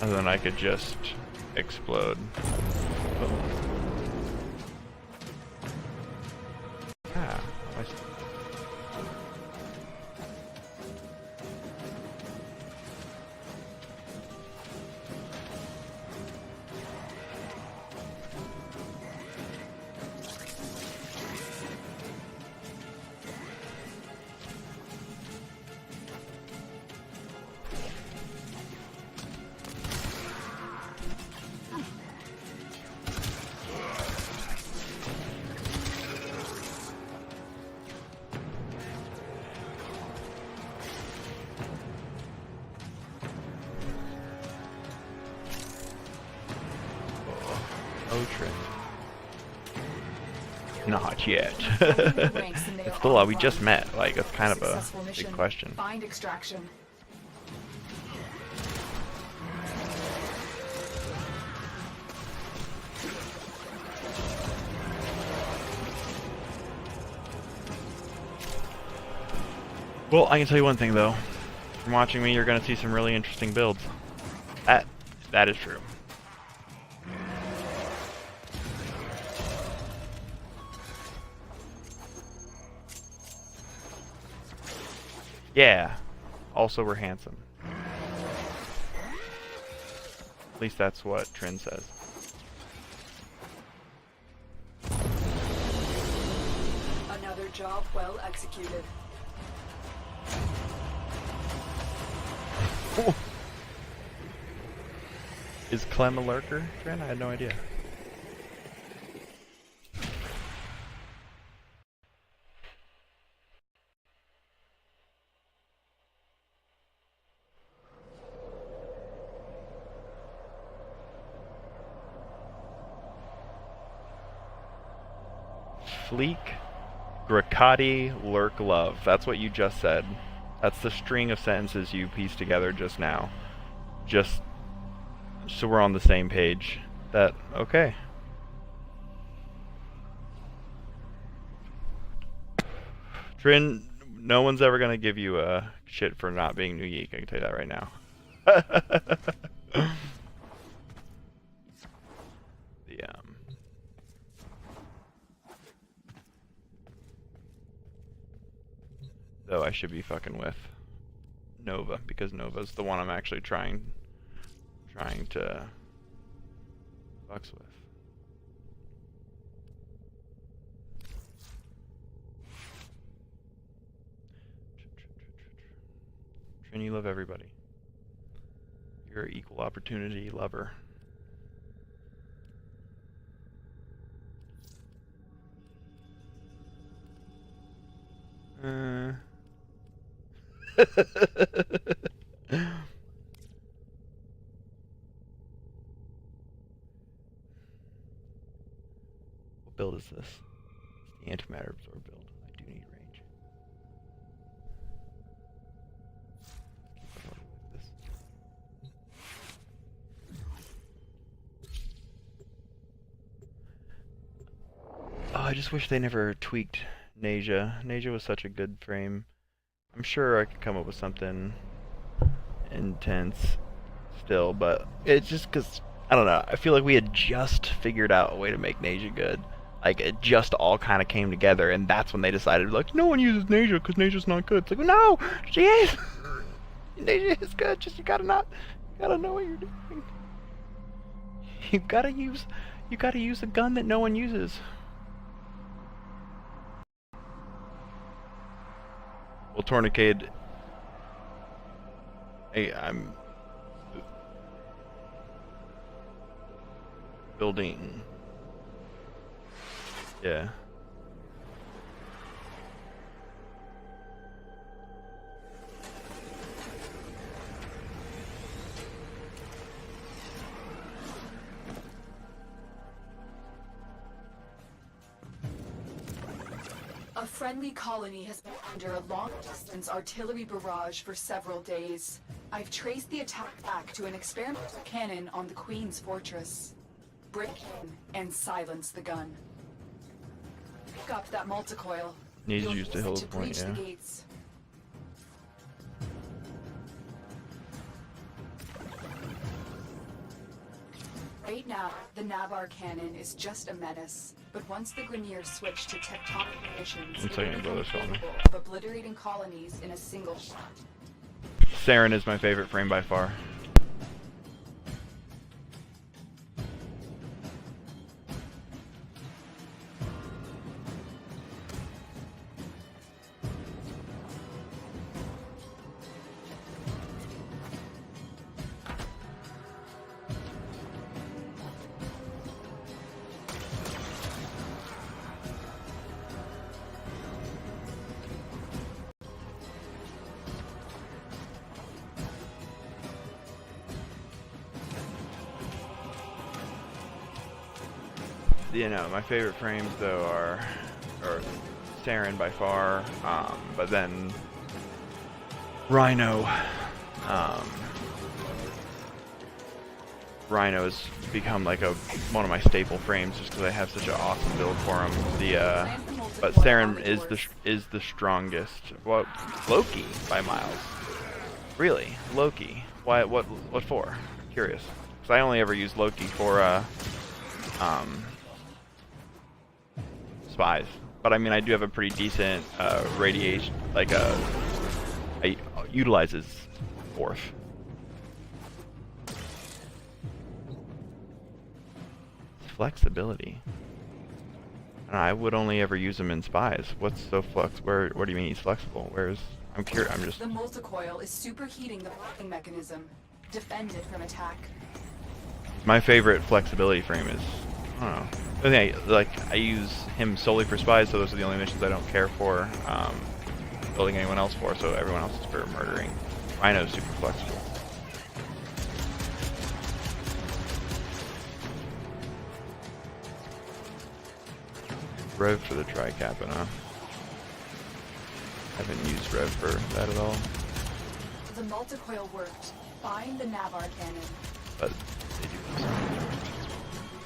Other than I could just explode. Ah, oh, Trin. Not yet. It's still, we just met. Like, that's kind of a big question. Find extraction. Well, I can tell you one thing though. From watching me, you're gonna see some really interesting builds. That is true. Yeah. Also, we're handsome. At least that's what Trin says. Another job well executed. Is Clem a lurker, Trin? I had no idea. Fleek, Grakati, Lurk, Love. That's what you just said. That's the string of sentences you pieced together just now. Just so we're on the same page. That, okay. Trin, no one's ever gonna give you a shit for not being New Yeek, I can tell you that right now. Though I should be fucking with Nova, because Nova's the one I'm actually trying to fucks with. Trin, you love everybody. You're an equal opportunity lover. What build is this? It's the antimatter absorb build. I do need range. Keep going like this. Oh, I just wish they never tweaked Nasia. Nasia was such a good frame. I'm sure I could come up with something intense still, but it's just because, I don't know, I feel like we had just figured out a way to make Nasia good. Like, it just all kind of came together, and that's when they decided, like, no one uses Nasia because Nasia's not good. It's like, no, she is! Nasia is good, just you gotta know what you're doing. You gotta use a gun that no one uses. Well, Tourniquet, hey, I'm building, yeah. A friendly colony has been under a long-distance artillery barrage for several days. I've traced the attack back to an experimental cannon on the Queen's fortress. Break in and silence the gun. Pick up that multicoil. Needs You'll used to use it hold to point, breach yeah. the gates. Right now, the Navarre cannon is just a menace, but once the Grineers switch to tectonic conditions, One it second, will blow become this on me. capable of obliterating colonies in a single shot. Saren is my favorite frame by far. You know, my favorite frames though are Saren by far, but then Rhino. Rhino has become like one of my staple frames just because I have such an awesome build for him. But Saren is the strongest. What? Loki by miles. Really? Loki? Why? What for? Curious. Because I only ever use Loki for spies, but I mean I do have a pretty decent radiation, like I utilizes fourth. Flexibility. I would only ever use him in spies. What's so flex? What do you mean he's flexible? I'm curious. I'm just. The multicoil is superheating the blocking mechanism. Defend it from attack. My favorite flexibility frame is, I don't know. I think I use him solely for spies, so those are the only missions I don't care for building anyone else for, so everyone else is for murdering. Rhino's super flexible. Rev for the tri-capita. Haven't used Rev for that at all. The multicoil worked. Find the Navarre cannon. But they do this.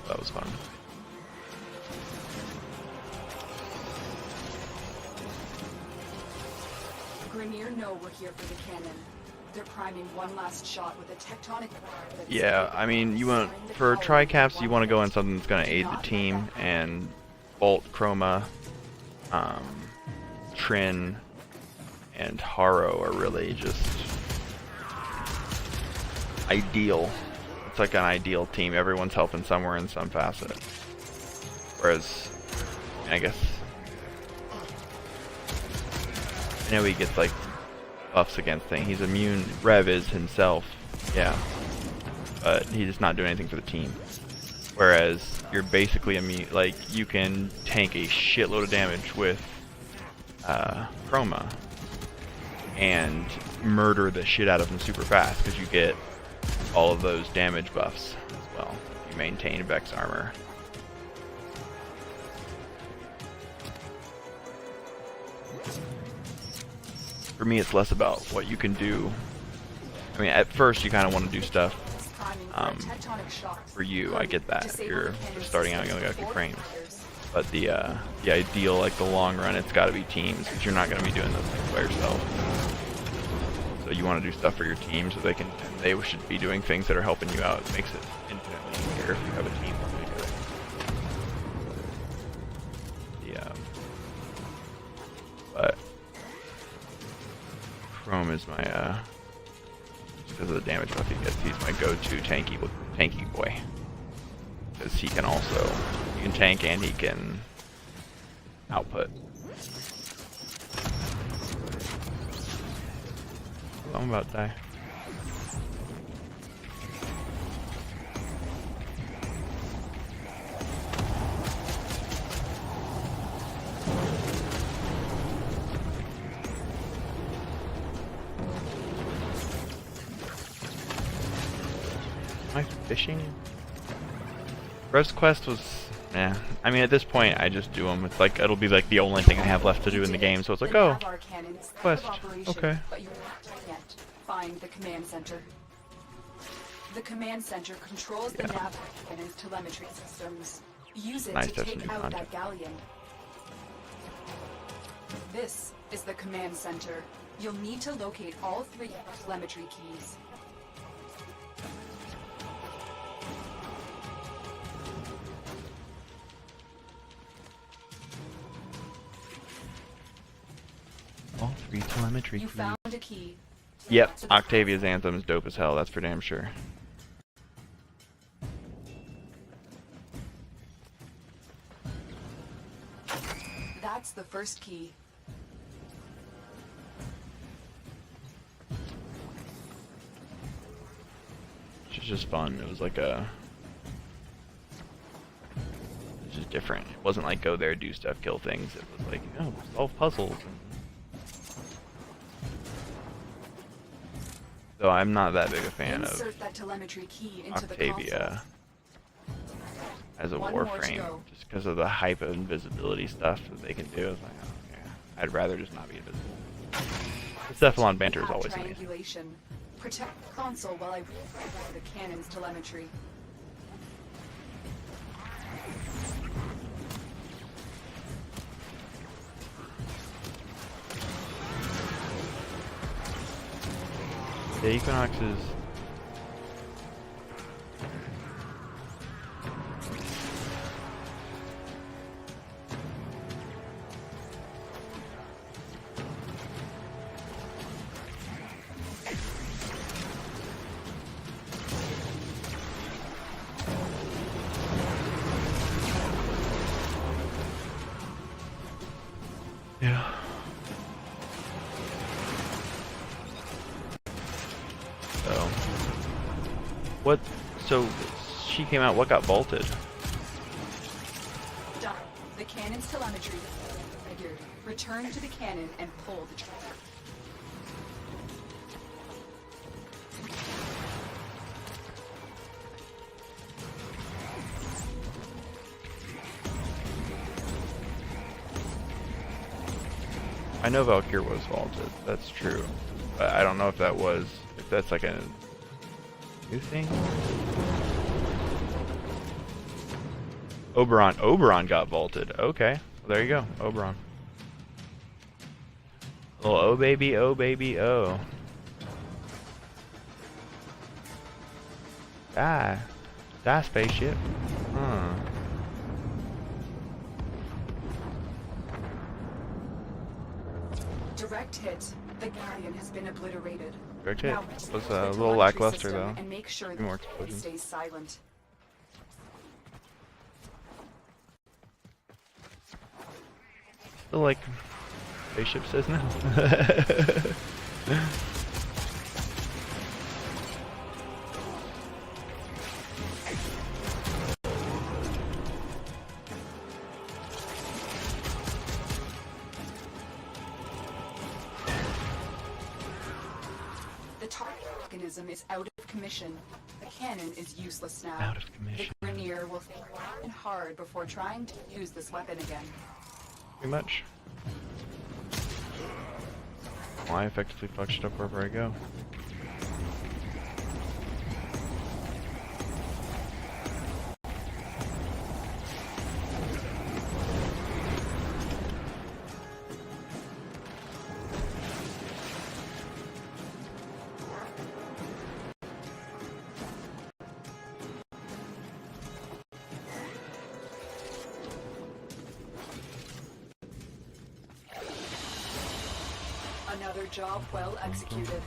That was fun. Grenier know we're here for the cannon. They're priming one last shot with a tectonic fire that's Yeah, I mean, you want for tri-caps, you want to go in something that's going to aid the team, and Bolt, Chroma, Trin, and Haro are really just ideal. It's like an ideal team. Everyone's helping somewhere in some facet. Whereas, I guess, I know he gets like buffs against things. He's immune. Rev is himself, yeah, but he's just not doing anything for the team. Whereas you're basically immune. Like you can tank a shitload of damage with Chroma and murder the shit out of him super fast because you get all of those damage buffs as well. You maintain Vex armor. For me, it's less about what you can do. I mean, at first you kind of want to do stuff for you. I get that. If you're just starting out, you only got a few frames. But the ideal, like the long run, it's got to be teams because you're not going to be doing those things by yourself. So you want to do stuff for your team so they should be doing things that are helping you out. It makes it infinitely easier if you have a team working together. But Chrome is my because of the damage buff he gets, he's my go-to tanky boy. Because he can tank and he can output. I'm about to die. Am I fishing? Rev's quest was, I mean, at this point, I just do them. It's like, it'll be like the only thing I have left to do in the game, so it's like, oh, quest, okay. But you're not yet. Find the command center. The command center controls the Navarre cannon's telemetry systems. Use it to take out that galleon. This is the command center. You'll need to locate all 3 telemetry keys. telemetry. You found a key. Yep, Octavia's anthem is dope as hell, that's for damn sure. That's the first key. Which is just fun. It was like a... It was just different. It wasn't like go there, do stuff, kill things. It was like, oh, solve puzzles. So I'm not that big a fan of Insert that telemetry key into the console. Octavia as a One more to warframe, go. just because of the hype of invisibility stuff that they can do. It's like, oh, yeah, I'd rather just not be invisible. The Cephalon banter is always amazing. Triangulation. Protect the console while I verify the cannon's telemetry. The Equinox is... Yeah. So, what? So she came out. What got vaulted? Done. The cannon's telemetry. Figured. Return to the cannon and pull the trigger. I know Valkyr was vaulted. That's true. But I don't know if that's like a new thing. Oberon got vaulted. Okay, well, there you go, Oberon. Little oh baby, oh baby, oh. Die, spaceship. Huh. Direct hit. The Guardian has been obliterated. Direct hit Now, was the a little telemetry lackluster system though. And make sure Need more that it explosions. stays silent. Feel like spaceship says no. The target mechanism is out of commission. The cannon is useless now. Out of commission. The Grenier will think long and hard before trying to use this weapon again. Pretty much. Well, I effectively fucked shit up wherever I go. Another job well executed.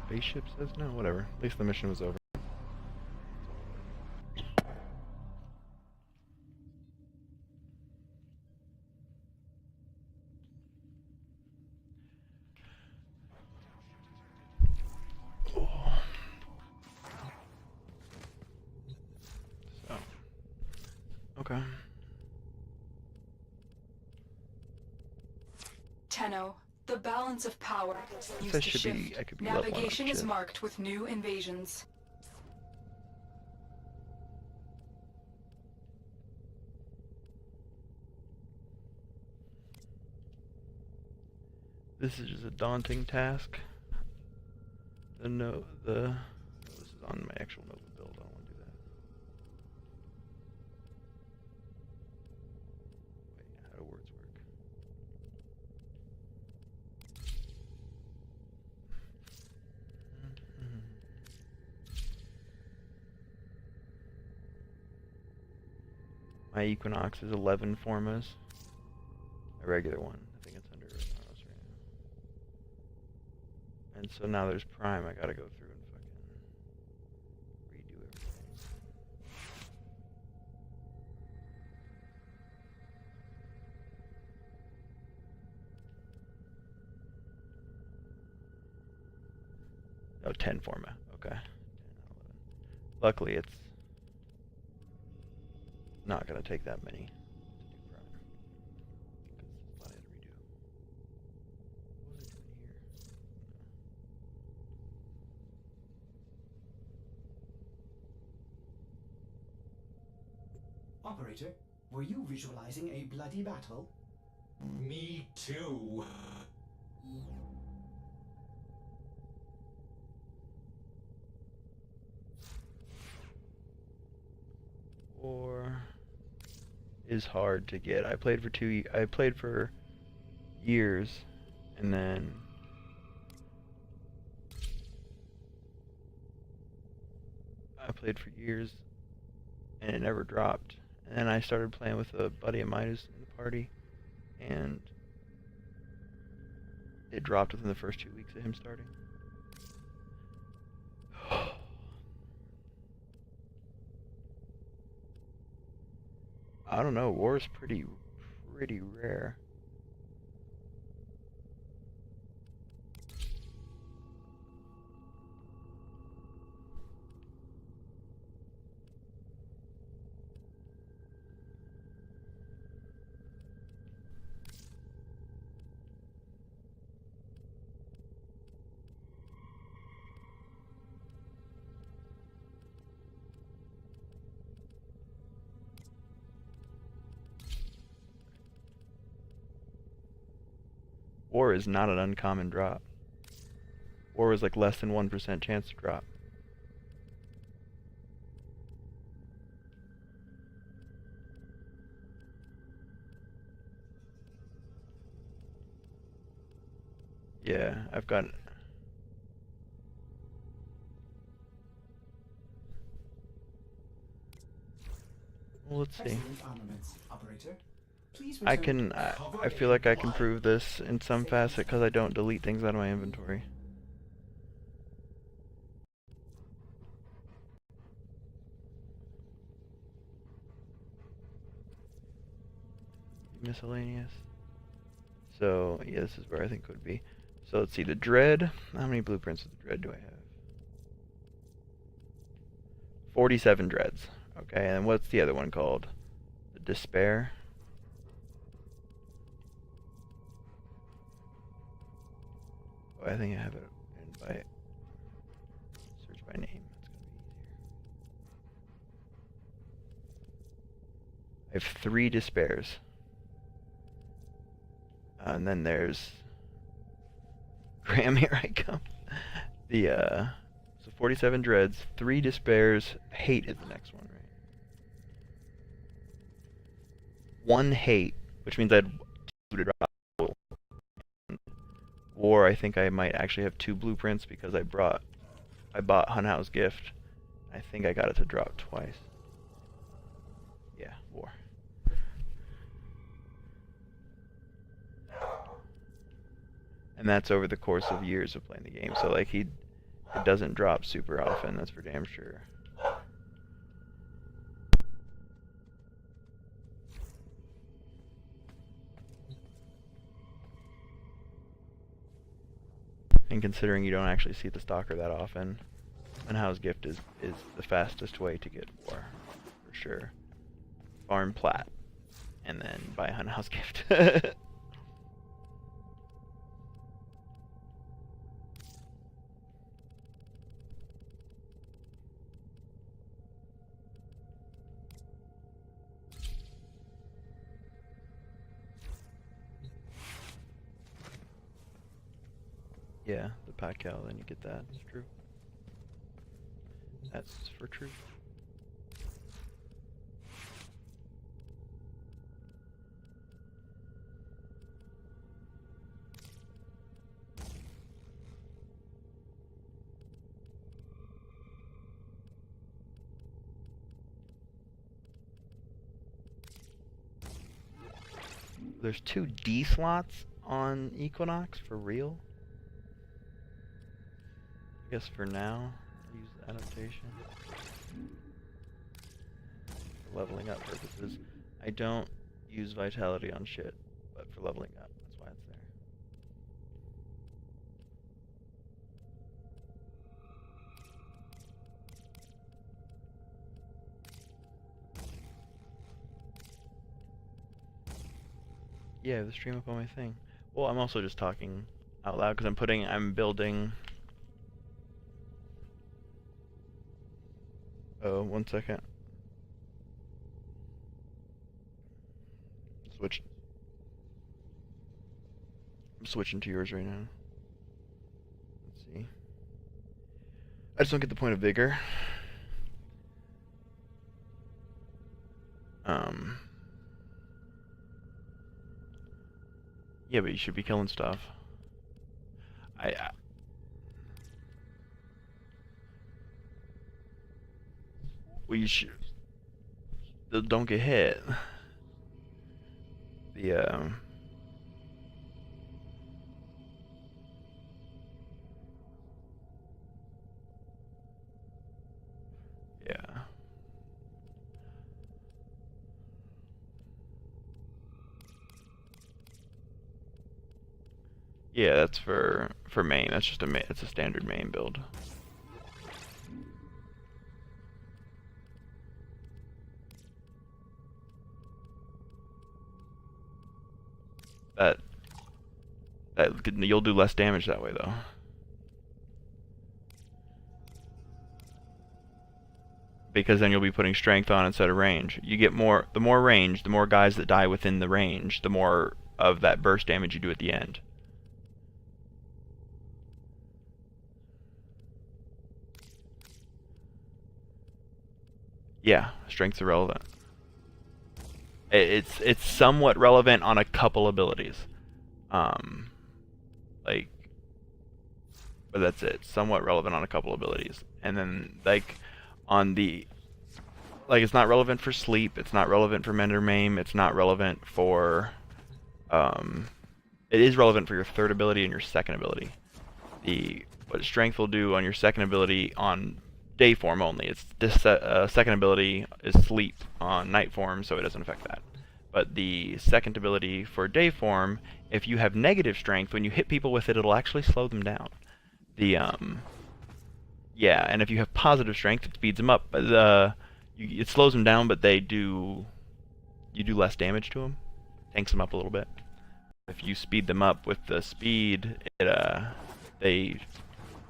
Spaceship says no, whatever. At least the mission was over. So, okay. Tenno, the balance of power continues This to should shift. be. I could be level one up Navigation is shit. marked with new invasions. This is just a daunting task. This is on my actual Nova build. I don't want to do that. Wait, how do words work? My Equinox is 11 formas. A regular one. I think it's under Rose right now. And so now there's Prime. I gotta go through and fucking redo everything. Oh, 10 format. Okay. 10 out of 11. Luckily, it's not gonna take that many to do Prime. Because I had to redo. What was I doing here? Operator, were you visualizing a bloody battle? Me too. War is hard to get. I played for years, and then I played for years, and it never dropped. And then I started playing with a buddy of mine who's in the party, and it dropped within the first 2 weeks of him starting. I don't know. War is pretty rare. War is not an uncommon drop. War is like less than 1% chance to drop. Yeah, I've got... Well, let's see. Excellent armaments, operator. Please I return can... I feel like I can prove this in some facet because I don't delete things out of my inventory. Miscellaneous. So, yeah, this is where I think it would be. So, let's see. The Dread. How many blueprints of the Dread do I have? 47 Dreads. Okay, and what's the other one called? The Despair. Oh, I think I have it in by... Search by name. That's going to be easier. I have 3 Despairs. And then there's Graham, here I come. So 47 Dreads, 3 Despairs, Hate is the next one, right? 1 Hate, which means I'd 2 to drop. War, I think I might actually have 2 blueprints because I bought Hunhow's Gift. I think I got it to drop twice. Yeah, War. And that's over the course of years of playing the game. So like it doesn't drop super often, that's for damn sure. And considering you don't actually see the stalker that often, Hunhow's Gift is the fastest way to get War, for sure. Farm Plat, and then buy Hunhow's Gift. Yeah, the Pat Cow, then you get that. It's true. That's for true. There's 2 D slots on Equinox for real. I guess for now, I'll use the adaptation. For leveling up purposes. I don't use vitality on shit, but for leveling up, that's why it's there. Yeah, the stream up on my thing. Well, I'm also just talking out loud because I'm building. Oh, 1 second. Switch. I'm switching to yours right now. Let's see. I just don't get the point of vigor. Yeah, but you should be killing stuff. Well, you should. Don't get hit. The yeah. Yeah, that's for main. That's just it's a standard main build. That you'll do less damage that way though. Because then you'll be putting strength on instead of range. You get the more range, the more guys that die within the range, the more of that burst damage you do at the end. Yeah, strength's irrelevant. It's somewhat relevant on a couple abilities. Like, but that's it. Somewhat relevant on a couple abilities. And then like on the it's not relevant for sleep, it's not relevant for mend or maim, it's not relevant for it is relevant for your third ability and your second ability. What strength will do on your second ability on day form only. It's this second ability is sleep on night form, so it doesn't affect that. But the second ability for day form, if you have negative strength, when you hit people with it, it'll actually slow them down. Yeah, and if you have positive strength, it speeds them up. But it slows them down, but you do less damage to them, tanks them up a little bit. If you speed them up with the speed, they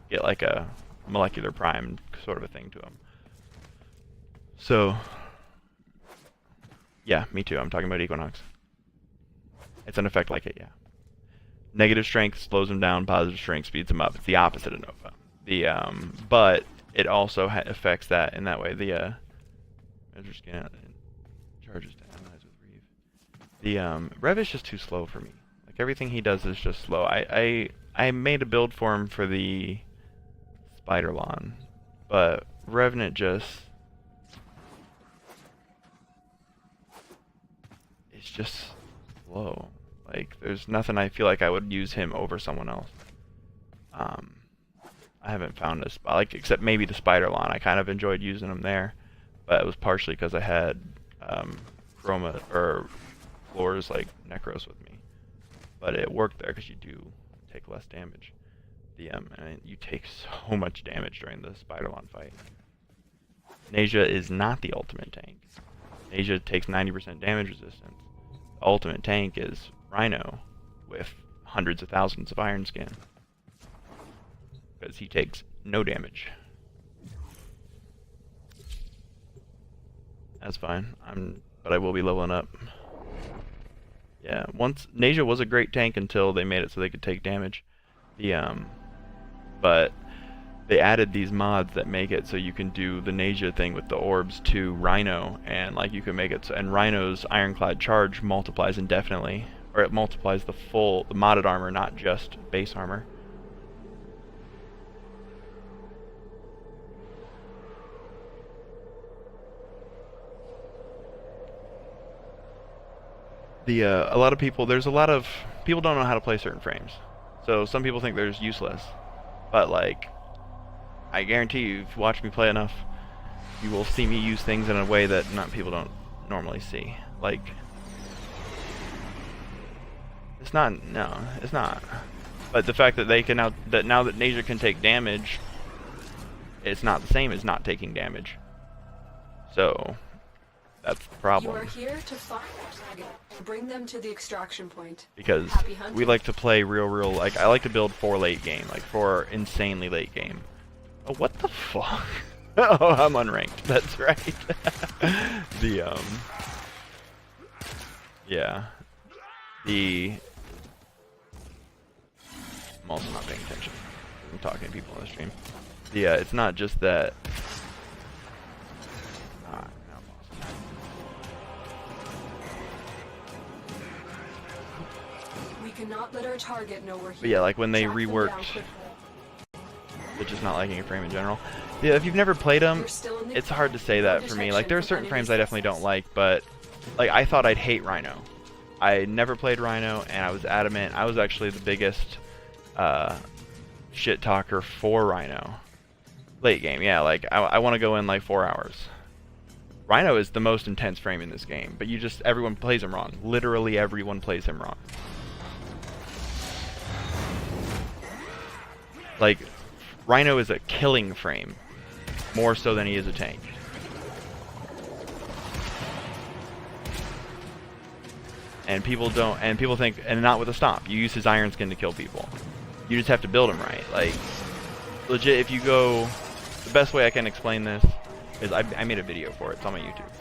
get like a molecular prime sort of a thing to them. So, yeah, me too. I'm talking about Equinox. It's an effect like it, yeah. Negative strength slows them down, positive strength speeds them up. It's the opposite of Nova. But it also affects that in that way. The measure scan charges to analyze with Reeve. The Rev is just too slow for me. Like everything he does is just slow. I made a build for him for the Spider-Lawn, but Revenant just it's just slow. Like there's nothing I feel like I would use him over someone else. I haven't found a spot except maybe the Spider-Lawn. I kind of enjoyed using him there, but it was partially because I had Chroma or Floors like Necros with me. But it worked there because you do take less damage. And you take so much damage during the Spider-Lawn fight. Nasia is not the ultimate tank. Nasia takes 90% damage resistance. The ultimate tank is Rhino with hundreds of thousands of Iron Skin. Because he takes no damage. That's fine. But I will be leveling up. Yeah, Nasia was a great tank until they made it so they could take damage. but they added these mods that make it so you can do the Nasia thing with the orbs to Rhino, and like you can make it so, and Rhino's ironclad charge multiplies indefinitely, or it multiplies the modded armor, not just base armor. A lot of people, people don't know how to play certain frames. So some people think they're useless. But like, I guarantee you, if you watch me play enough, you will see me use things in a way that people don't normally see. Like, it's not, But the fact that they can now that Nasia can take damage, it's not the same as not taking damage. So, that's the problem. You are here to find the dragon and bring them to the extraction point. Because Happy hunting. we like to play real, like, I like to build for late game, like for insanely late game. Oh, what the fuck? Oh, I'm unranked, that's right. Yeah. I'm also not paying attention. I'm talking to people on the stream. It's not just that. We cannot let our target know we're here. But yeah, like when they Track them reworked, down quickly. they're just not liking a frame in general. Yeah, if you've never played them, You're still in the it's hard to say that for me. Like there are certain frames I definitely don't like, but like I thought I'd hate Rhino. I never played Rhino, and I was adamant. I was actually the biggest shit talker for Rhino. Late game, yeah. Like I want to go in like 4 hours. Rhino is the most intense frame in this game, but everyone plays him wrong. Literally everyone plays him wrong. Like, Rhino is a killing frame, more so than he is a tank. And people think, and not with a stomp. You use his iron skin to kill people. You just have to build him right. Like, legit, if you go, the best way I can explain this is I made a video for it. It's on my YouTube.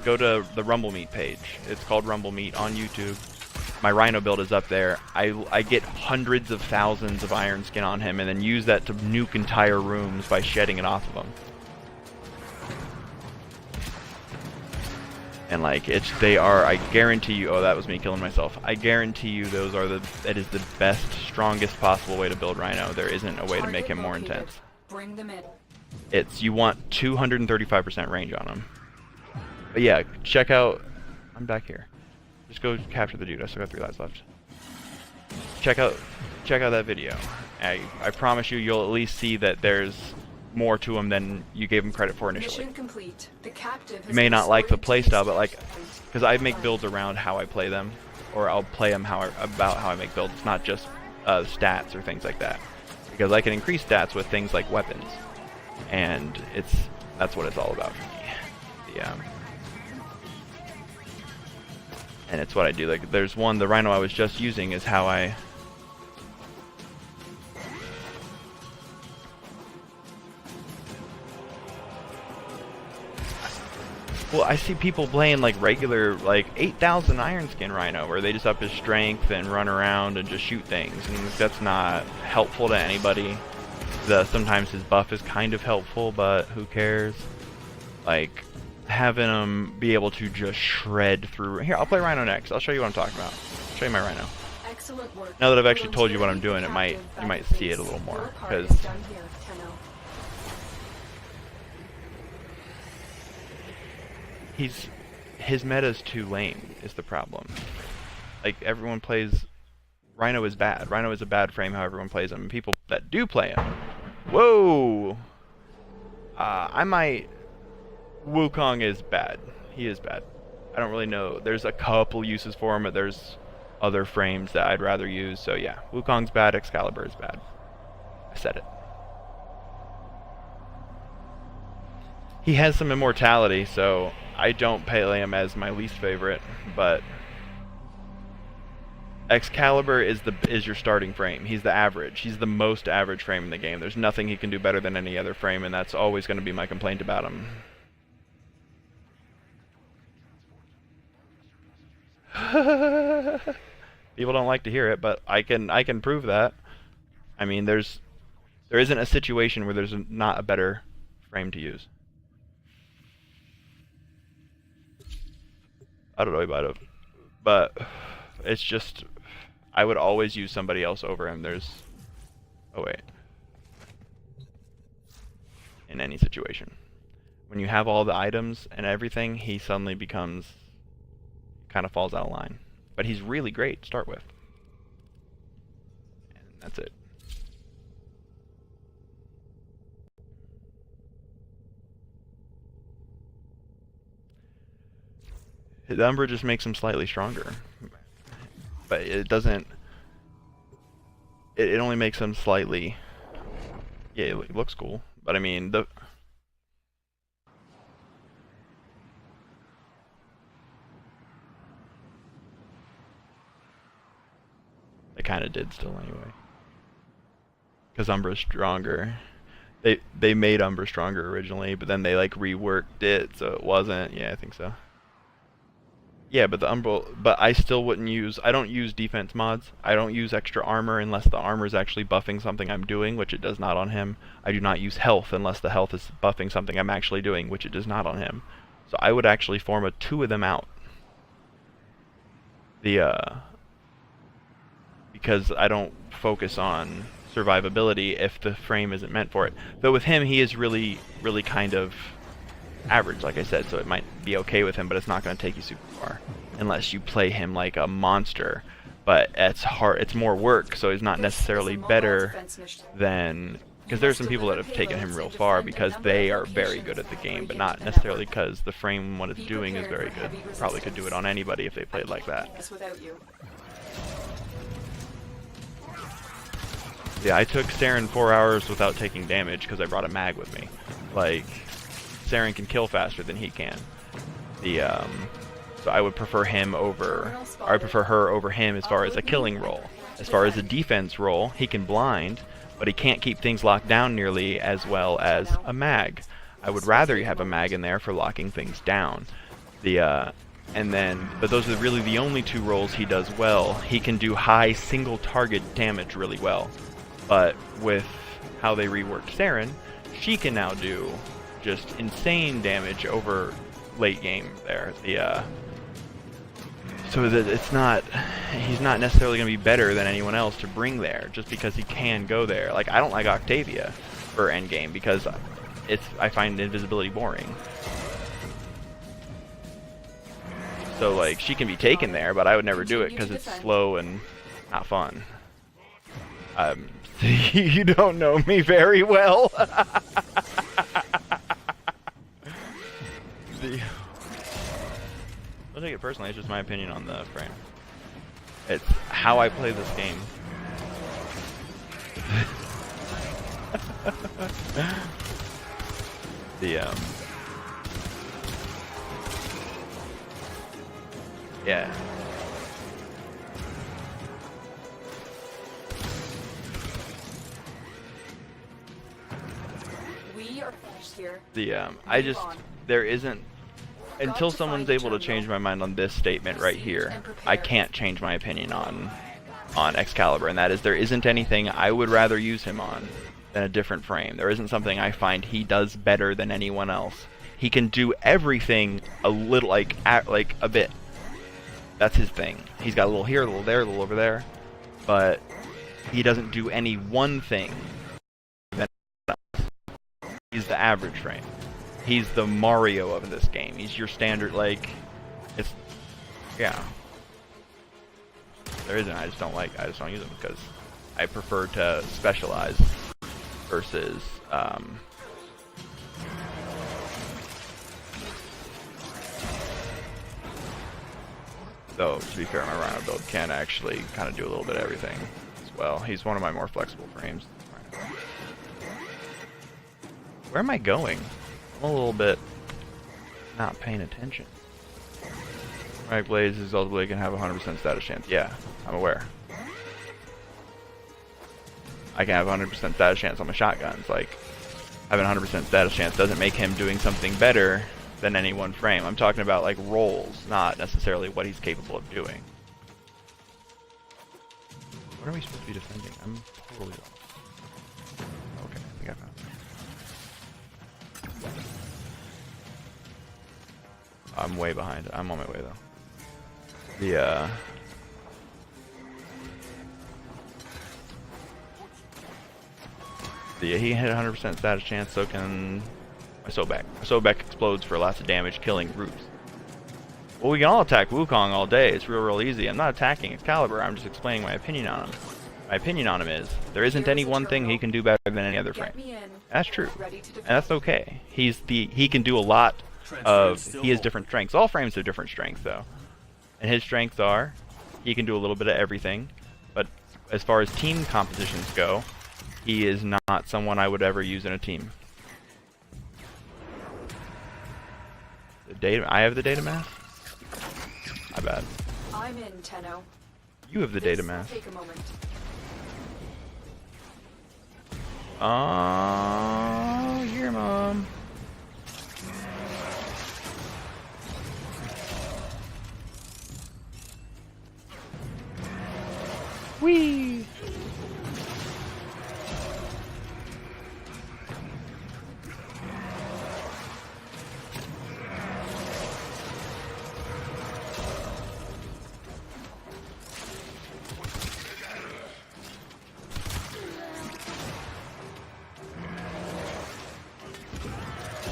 Go to the Rumble Meat page. It's called Rumble Meat on YouTube. My Rhino build is up there. I get hundreds of thousands of iron skin on him and then use that to nuke entire rooms by shedding it off of him. And like, I guarantee you, oh, that was me killing myself. I guarantee you that is the best, strongest possible way to build Rhino. There isn't a way to make him more intense. Bring them in. You want 235% range on him. But yeah, check out, I'm back here. Just go capture the dude. I still got 3 lives left. Check out that video. I promise you'll at least see that there's more to him than you gave him credit for initially. Mission complete. The captive You may not like the playstyle, but like, because I make builds around how I play them, or I'll play them about how I make builds. It's not just stats or things like that, because I can increase stats with things like weapons, and that's what it's all about for me. Yeah. And it's what I do. Like, there's the Rhino I was just using is how I... Well, I see people playing like regular, like 8,000 Iron Skin Rhino, where they just up his strength and run around and just shoot things, and that's not helpful to anybody. Sometimes his buff is kind of helpful, but who cares? Like, having him be able to just shred through... Here, I'll play Rhino next. I'll show you what I'm talking about. I'll show you my Rhino. Excellent work. Now that I've actually told you what I'm doing, you might see it a little more, because his meta's too lame is the problem. Like, everyone plays... Rhino is bad. Rhino is a bad frame how everyone plays him. And people that do play him... Whoa! Wukong is bad. He is bad. I don't really know. There's a couple uses for him, but there's other frames that I'd rather use. So yeah, Wukong's bad, Excalibur is bad. I said it. He has some immortality, so I don't play him as my least favorite, but Excalibur is your starting frame. He's the average. He's the most average frame in the game. There's nothing he can do better than any other frame, and that's always going to be my complaint about him. People don't like to hear it, but I can prove that. I mean, there isn't a situation where there's not a better frame to use. I don't know, but it's just I would always use somebody else over him. Oh wait. In any situation. When you have all the items and everything, he suddenly kind of falls out of line. But he's really great to start with. And that's it. The Umbra just makes him slightly stronger. But it doesn't... It only makes him slightly... Yeah, it looks cool. But I mean, They kind of did still anyway. Because Umbra's stronger. They made Umbra stronger originally, but then they like reworked it so it wasn't. Yeah, I think so. Yeah, but I still wouldn't use, I don't use defense mods. I don't use extra armor unless the armor is actually buffing something I'm doing, which it does not on him. I do not use health unless the health is buffing something I'm actually doing, which it does not on him. So I would actually form a 2 of them out. Because I don't focus on survivability if the frame isn't meant for it. Though with him, he is really, really kind of average, like I said, so it might be okay with him, but it's not going to take you super far unless you play him like a monster. But it's hard, it's more work, so he's not necessarily better than, because there's some people that have taken him real far because they are very good at the game, but not necessarily because the frame, what it's doing, is very good. Probably could do it on anybody if they played like that. Yeah, I took Saren 4 hours without taking damage because I brought a mag with me. Like, Saren can kill faster than he can. So I would prefer him over, or I prefer her over him as far as a killing role. As far as a defense role, he can blind, but he can't keep things locked down nearly as well as a mag. I would rather you have a mag in there for locking things down. But those are really the only 2 roles he does well. He can do high single target damage really well. But with how they reworked Saren, she can now do just insane damage over late game there. So that he's not necessarily going to be better than anyone else to bring there just because he can go there. Like, I don't like Octavia for endgame because I find invisibility boring. So like, she can be taken there, but I would never do it because it's slow and not fun. You don't know me very well. Don't take it personally, it's just my opinion on the frame. It's how I play this game. Yeah. We are finished here. There isn't, until someone's able to change my mind on this statement right here, I can't change my opinion on Excalibur, and that is there isn't anything I would rather use him on than a different frame. There isn't something I find he does better than anyone else. He can do everything a little, like a bit. That's his thing. He's got a little here, a little there, a little over there, but he doesn't do any one thing. He's the average frame. He's the Mario of this game. He's your standard, like, it's, yeah. There isn't, I just don't use him because I prefer to specialize versus, though, to be fair, my Rhino build can actually kind of do a little bit of everything as well. He's one of my more flexible frames. Where am I going? I'm a little bit not paying attention. Right, Blaze is ultimately can have a 100% status chance. Yeah, I'm aware. I can have a 100% status chance on my shotguns. Like, having a 100% status chance doesn't make him doing something better than any one frame. I'm talking about like rolls, not necessarily what he's capable of doing. What are we supposed to be defending? I'm totally lost. I'm way behind. I'm on my way though. He hit 100% status chance, so can my Sobek. My Sobek explodes for lots of damage, killing groups. Well, we can all attack Wukong all day. It's real easy. I'm not attacking Excalibur. I'm just explaining my opinion on him. My opinion on him is there isn't any one thing he can do better than any other frame. That's true, and that's okay. He can do a lot of. He has different strengths. All frames have different strengths though, and his strengths are he can do a little bit of everything. But as far as team compositions go, he is not someone I would ever use in a team. I have the data mass. My bad. I'm in, Tenno. You have the data mass. Take a moment. Oh, your mom. Whee!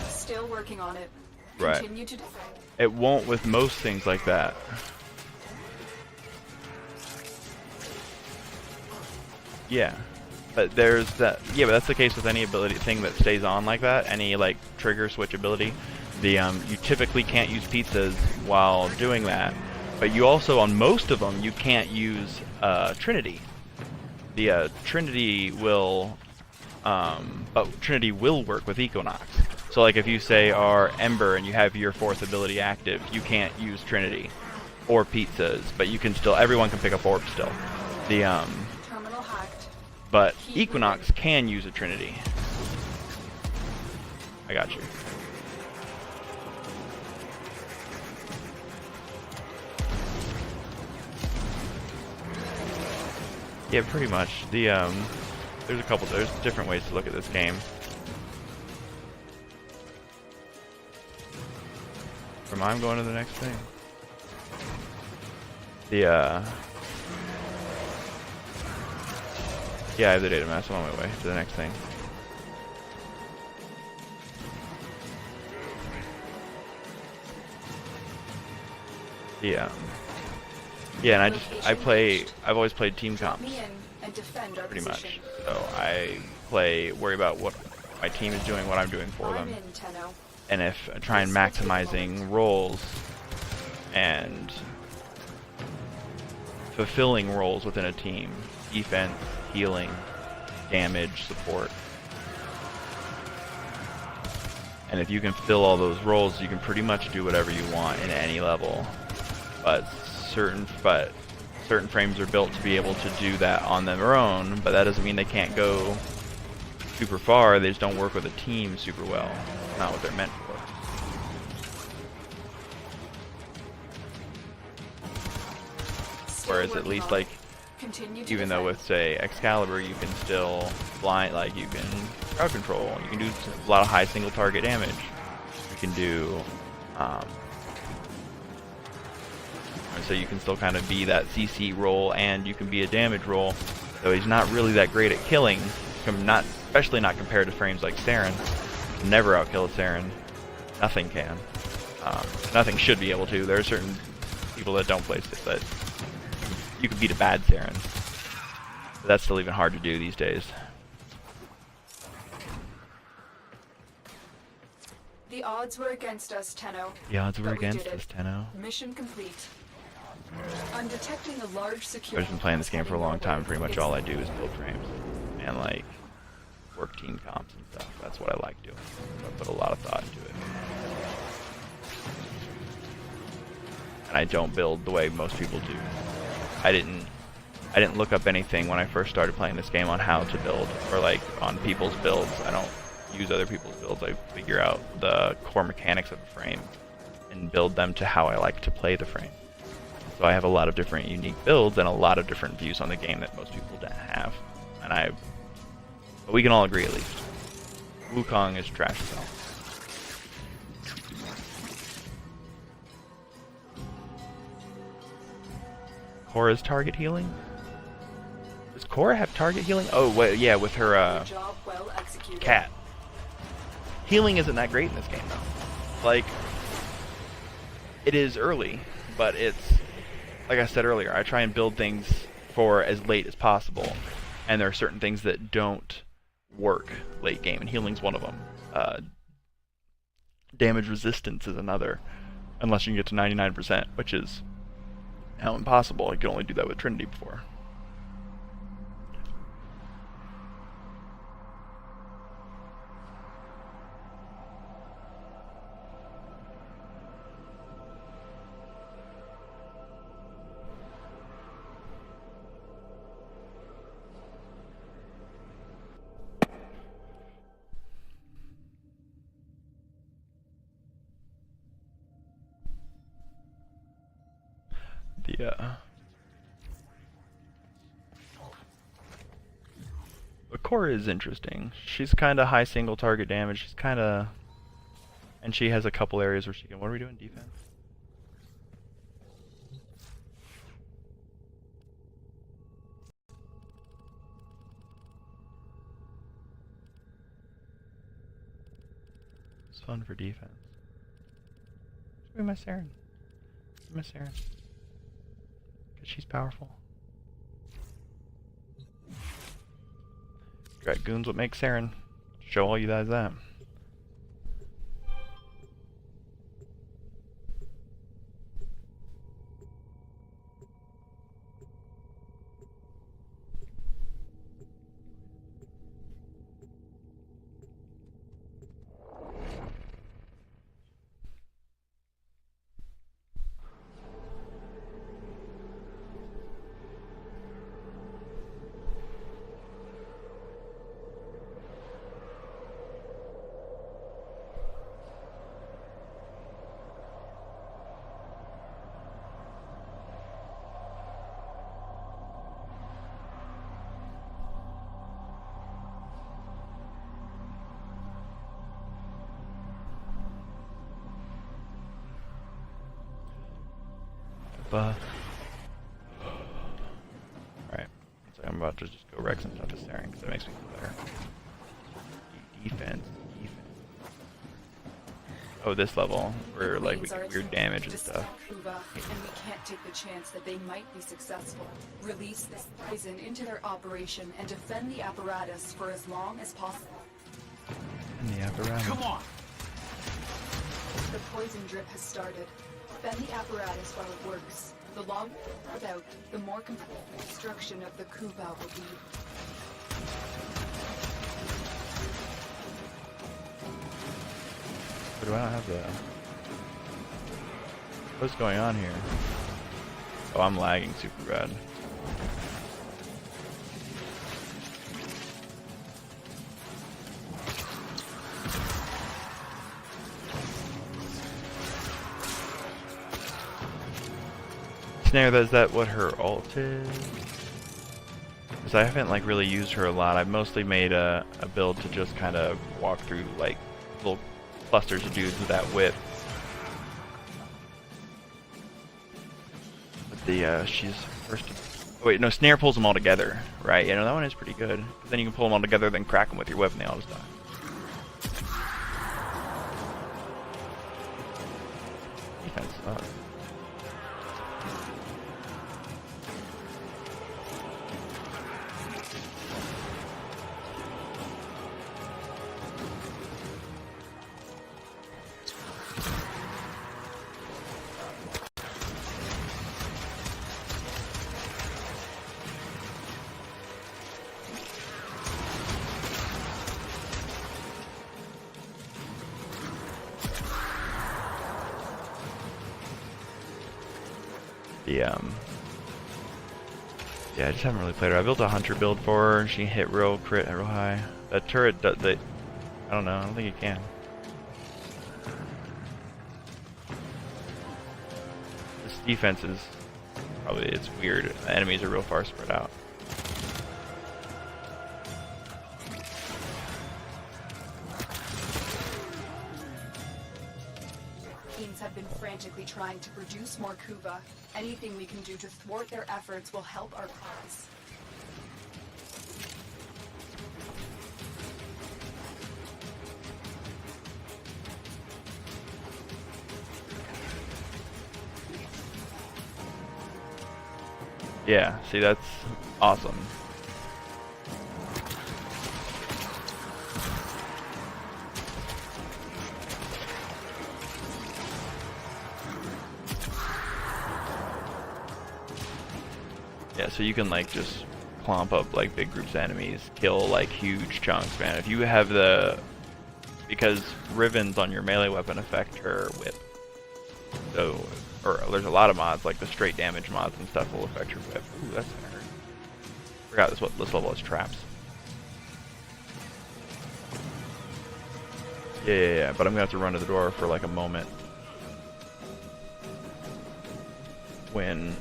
Still working on it. Right. Continue to defend. It won't with most things like that. Yeah. But there's that. Yeah, but that's the case with any ability thing that stays on like that. Any like trigger switch ability. You typically can't use pizzas while doing that. But you also, on most of them, you can't use Trinity. The Trinity will, but Trinity will work with Equinox. So like if you say are Ember and you have your 4th ability active, you can't use Trinity or pizzas, but you can still. Everyone can pick up orbs still. Terminal hacked. But Equinox can use a Trinity. I got you. Yeah, pretty much. There's different ways to look at this game. I'm going to the next thing. Yeah, I have the data mass. I'm on my way to the next thing. Yeah, and I've always played team comps. Pretty much. So I worry about what my team is doing, what I'm doing for them. And if I try and maximizing roles and fulfilling roles within a team, defense, healing, damage, support. And if you can fill all those roles, you can pretty much do whatever you want in any level. But certain frames are built to be able to do that on their own, but that doesn't mean they can't go super far. They just don't work with a team super well. It's not what they're meant for. Whereas at least like, even though with say Excalibur you can still blind, like you can crowd control, you can do a lot of high single target damage. You can do so you can still kind of be that CC role, and you can be a damage role. Though he's not really that great at killing, especially not compared to frames like Saren. Never outkill a Saren. Nothing can. Nothing should be able to. There are certain people that don't play that you can beat a bad Saren. But that's still even hard to do these days. The odds were against us, Tenno. The odds were against us, Tenno. Mission complete. I'm detecting a large security. I've just been playing this game for a long time. Pretty much all I do is build frames and like work team comps and stuff. That's what I like doing. So I put a lot of thought into it. And I don't build the way most people do. I didn't look up anything when I first started playing this game on how to build, or like on people's builds. I don't use other people's builds. I figure out the core mechanics of the frame and build them to how I like to play the frame. So I have a lot of different unique builds and a lot of different views on the game that most people don't have. But we can all agree at least. Wukong is trash as hell. Cora's target healing? Does Cora have target healing? Oh, wait, yeah, with her Job well executed. cat. Healing isn't that great in this game, though. Like, it is early, but it's, like I said earlier, I try and build things for as late as possible, and there are certain things that don't work late game, and healing's one of them. Damage resistance is another, unless you can get to 99%, which is now impossible. You can only do that with Trinity before. The Cora is interesting. She's kind of high single target damage. She's kind of, and she has a couple areas where she can. What are we doing? Defense. It's fun for defense. Give me my Saren. Give me my Saren. Because she's powerful. Dragoon's what makes Saren. Show all you guys that. Alright. So I'm about to just go wreck some stuff with Saren because that makes me feel better. Defense. Oh, this level where like we get weird damage and stuff. And we can't take the chance that they might be successful. Release this poison into their operation and defend the apparatus for as long as possible. And the apparatus. Come on! The poison drip has started. Defend the apparatus while it works. The longer without, the more complete destruction of the Kuba will be. But do I not have the... What's going on here? Oh, I'm lagging super bad. Snare, is that what her ult is? Because I haven't like really used her a lot. I've mostly made a build to just kind of walk through like little clusters of dudes with that whip. But the she's first. Oh, wait, no, Snare pulls them all together, right? You know that one is pretty good. Because then you can pull them all together, then crack them with your whip, and they all just die. Defense sucks. Yeah, I just haven't really played her. I built a hunter build for her. She hit real crit, real high. That turret, I don't know. I don't think it can. This defense is probably, it's weird. The enemies are real far spread out. Nuns have been frantically trying to produce more Kuva. Anything we can do to thwart their efforts will help our cause. Yeah, see, that's awesome. Yeah, so you can like just clomp up like big groups of enemies, kill like huge chunks, man. If you have because Riven's on your melee weapon affect her whip. So, or there's a lot of mods, like the straight damage mods and stuff will affect your whip. Ooh, that's gonna hurt. Forgot this level has traps. Yeah, but I'm gonna have to run to the door for like a moment. When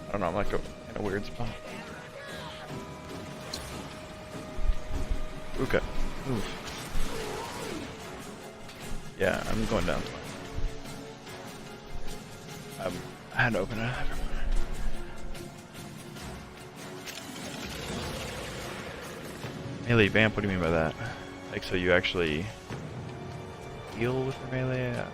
I don't know, I'm like in a weird spot. Okay. Oof. Yeah, I'm going down. I had to open it. Melee vamp, what do you mean by that? Like, so you actually heal with your melee?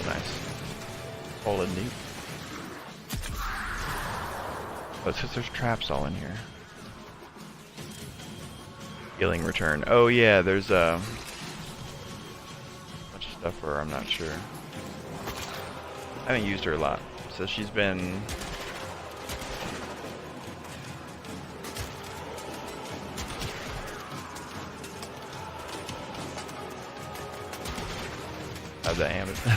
Nice. All in neat. Oh, it's because there's traps all in here. Healing return. Oh yeah, there's a bunch of stuff where I'm not sure. I haven't used her a lot, so she's been.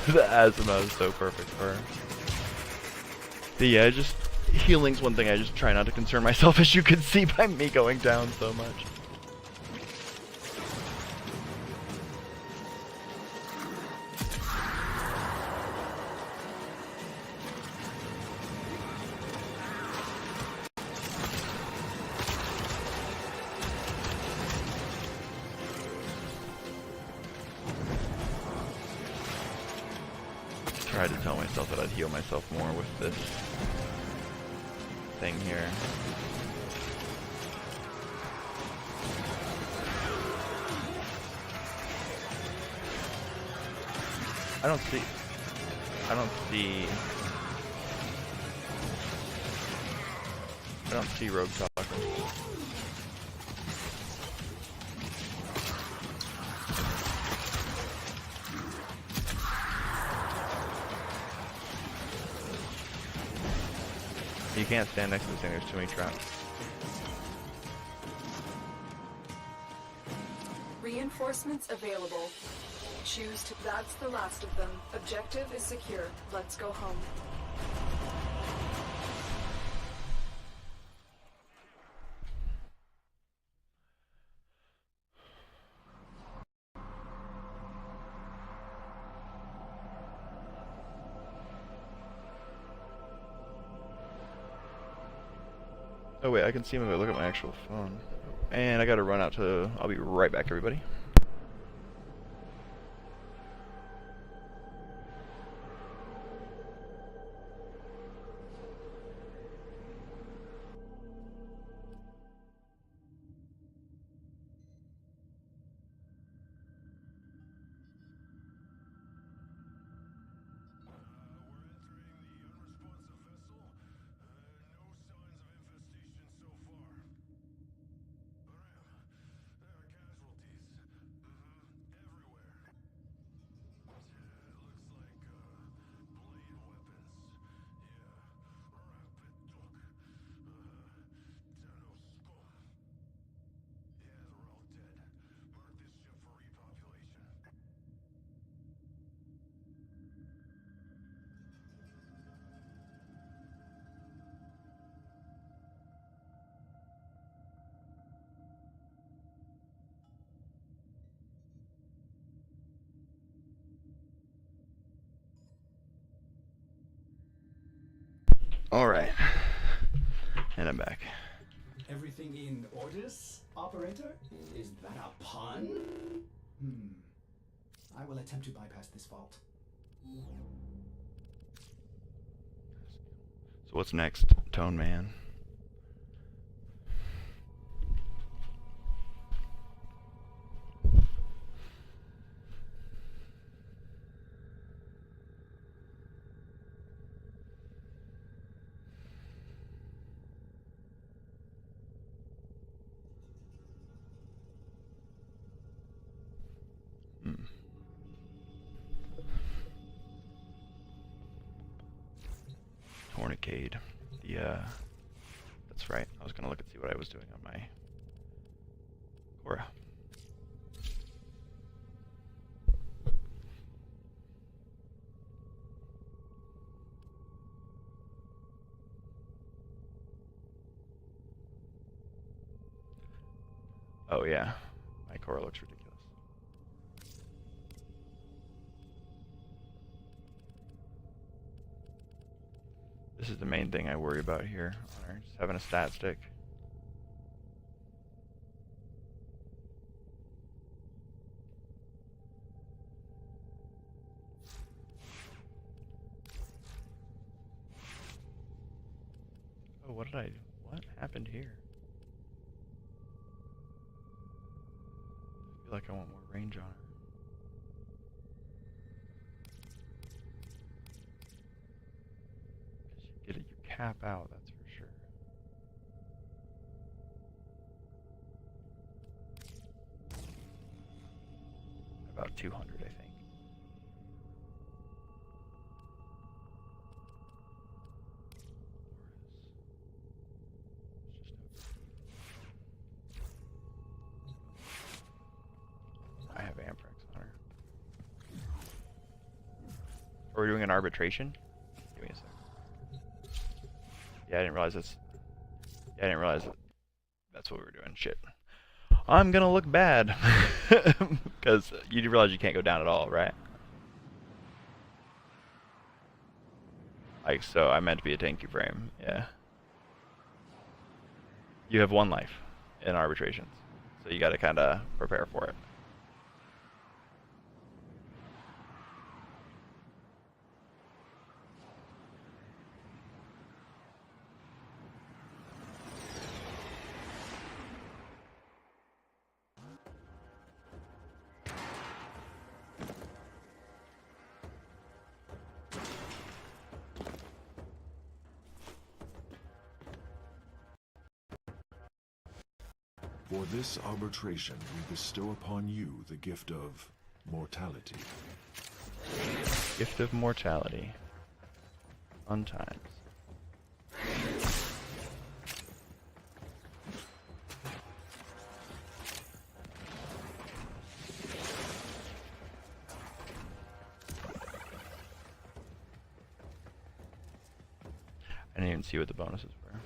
The asthma is so perfect for her. But yeah, just healing's one thing I just try not to concern myself, as you can see by me going down so much. Tried to tell myself that I'd heal myself more with this thing here. I don't see Rogue talking. You can't stand next to this thing, there's too many traps. Reinforcements available. Choose to. That's the last of them. Objective is secure. Let's go home. Oh wait, I can see him if I look at my actual phone. And I gotta run out to... I'll be right back, everybody. Alright. And I'm back. Everything in orders, operator? Is that a pun? I will attempt to bypass this fault. So what's next, Tone Man? Tourniquet. Yeah, that's right. I was gonna look and see what I was doing on my Cora. Oh yeah, my Cora looks ridiculous. This is the main thing I worry about here on her, just having a stat stick. Oh, what did I do? What happened here? I feel like I want more range on her. You get it, you cap out, that's for sure. About 200, I think. I have Amprex on her. Are we doing an arbitration? Give me a second. Yeah, I didn't realize that's. Yeah, I didn't realize that's what we were doing. Shit. I'm gonna look bad. Because you do realize you can't go down at all, right? Like, so I meant to be a tanky frame. Yeah. You have 1 life in arbitrations. So you gotta kinda prepare for it. For this arbitration, we bestow upon you the gift of mortality. Gift of mortality. Fun times. I didn't even see what the bonuses were.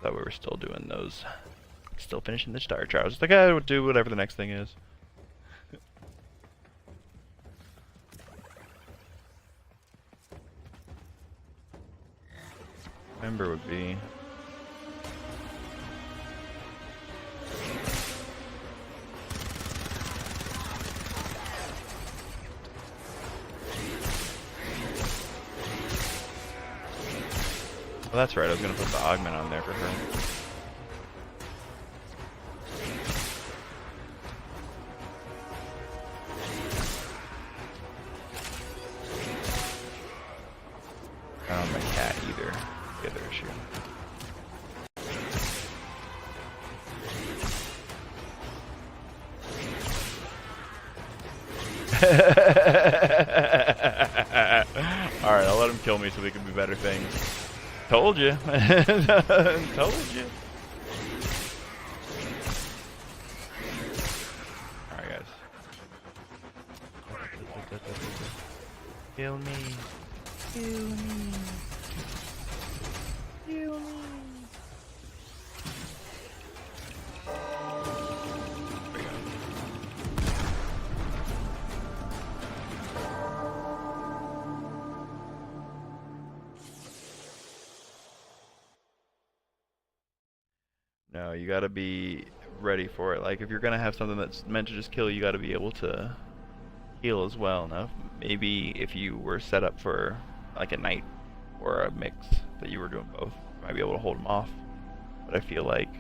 Thought we were still doing those. Still finishing the star chart. I was like, I would do whatever the next thing is. Member would be. Well, that's right. I was gonna put the augment on there for her. My cat either. The other issue. Alright, I'll let him kill me so they can do better things. Told you. Told you. Alright, guys. Kill me. Kill me. Kill me. No, you gotta be ready for it. Like, if you're gonna have something that's meant to just kill, you gotta be able to heal as well. Now, maybe if you were set up for like a knight or a mix that you were doing both, you might be able to hold them off. But I feel like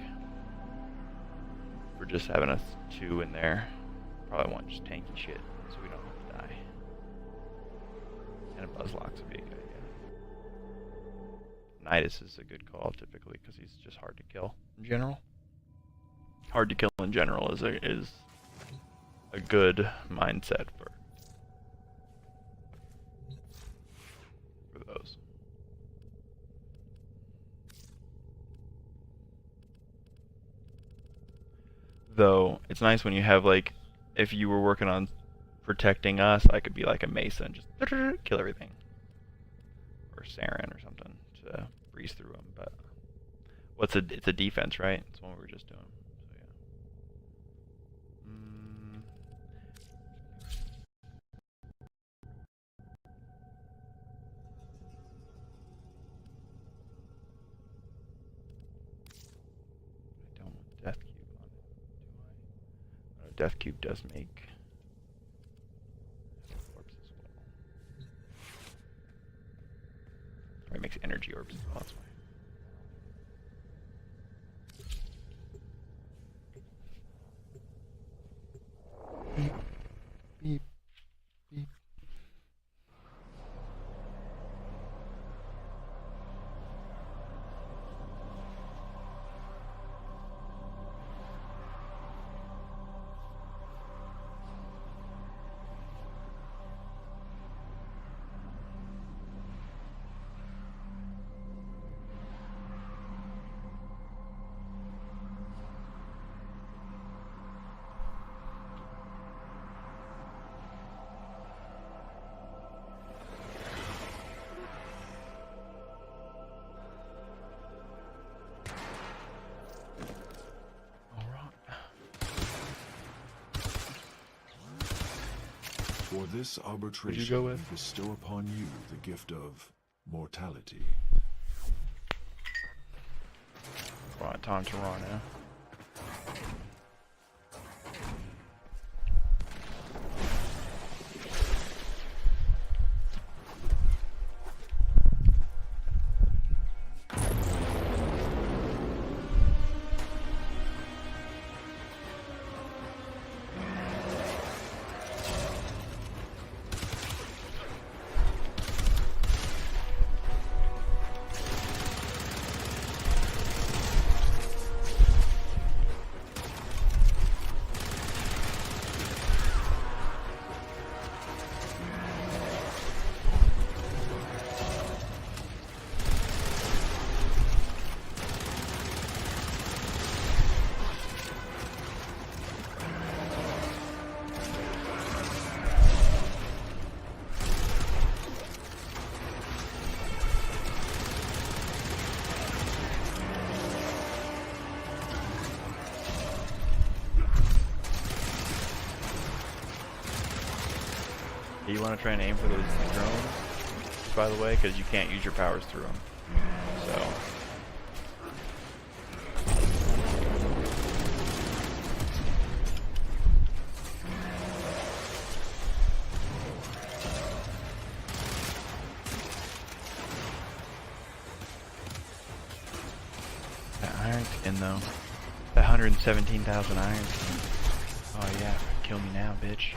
we're just having us two in there. Probably want just tanky shit so we don't have to die. And a Buzzlox would be a good idea. Nidus is a good call typically because he's just hard to kill in general. Hard to kill in general is a good mindset for those. Though it's nice when you have, like, if you were working on protecting us, I could be like a Mesa and just kill everything, or Saren or something to breeze through them. But it's a defense, right? It's one we were just doing. So yeah. I don't want Death Cube on it, do I? Oh, Death Cube does make orbs as well. Or it makes energy orbs as well, that's why. Beep, beep, beep. For this arbitration, go with? we bestow upon you the gift of mortality. Right, time to run now. Do you want to try and aim for those drones, by the way, because you can't use your powers through them. So. That iron skin though. That 117,000 iron skin. Oh yeah, kill me now, bitch.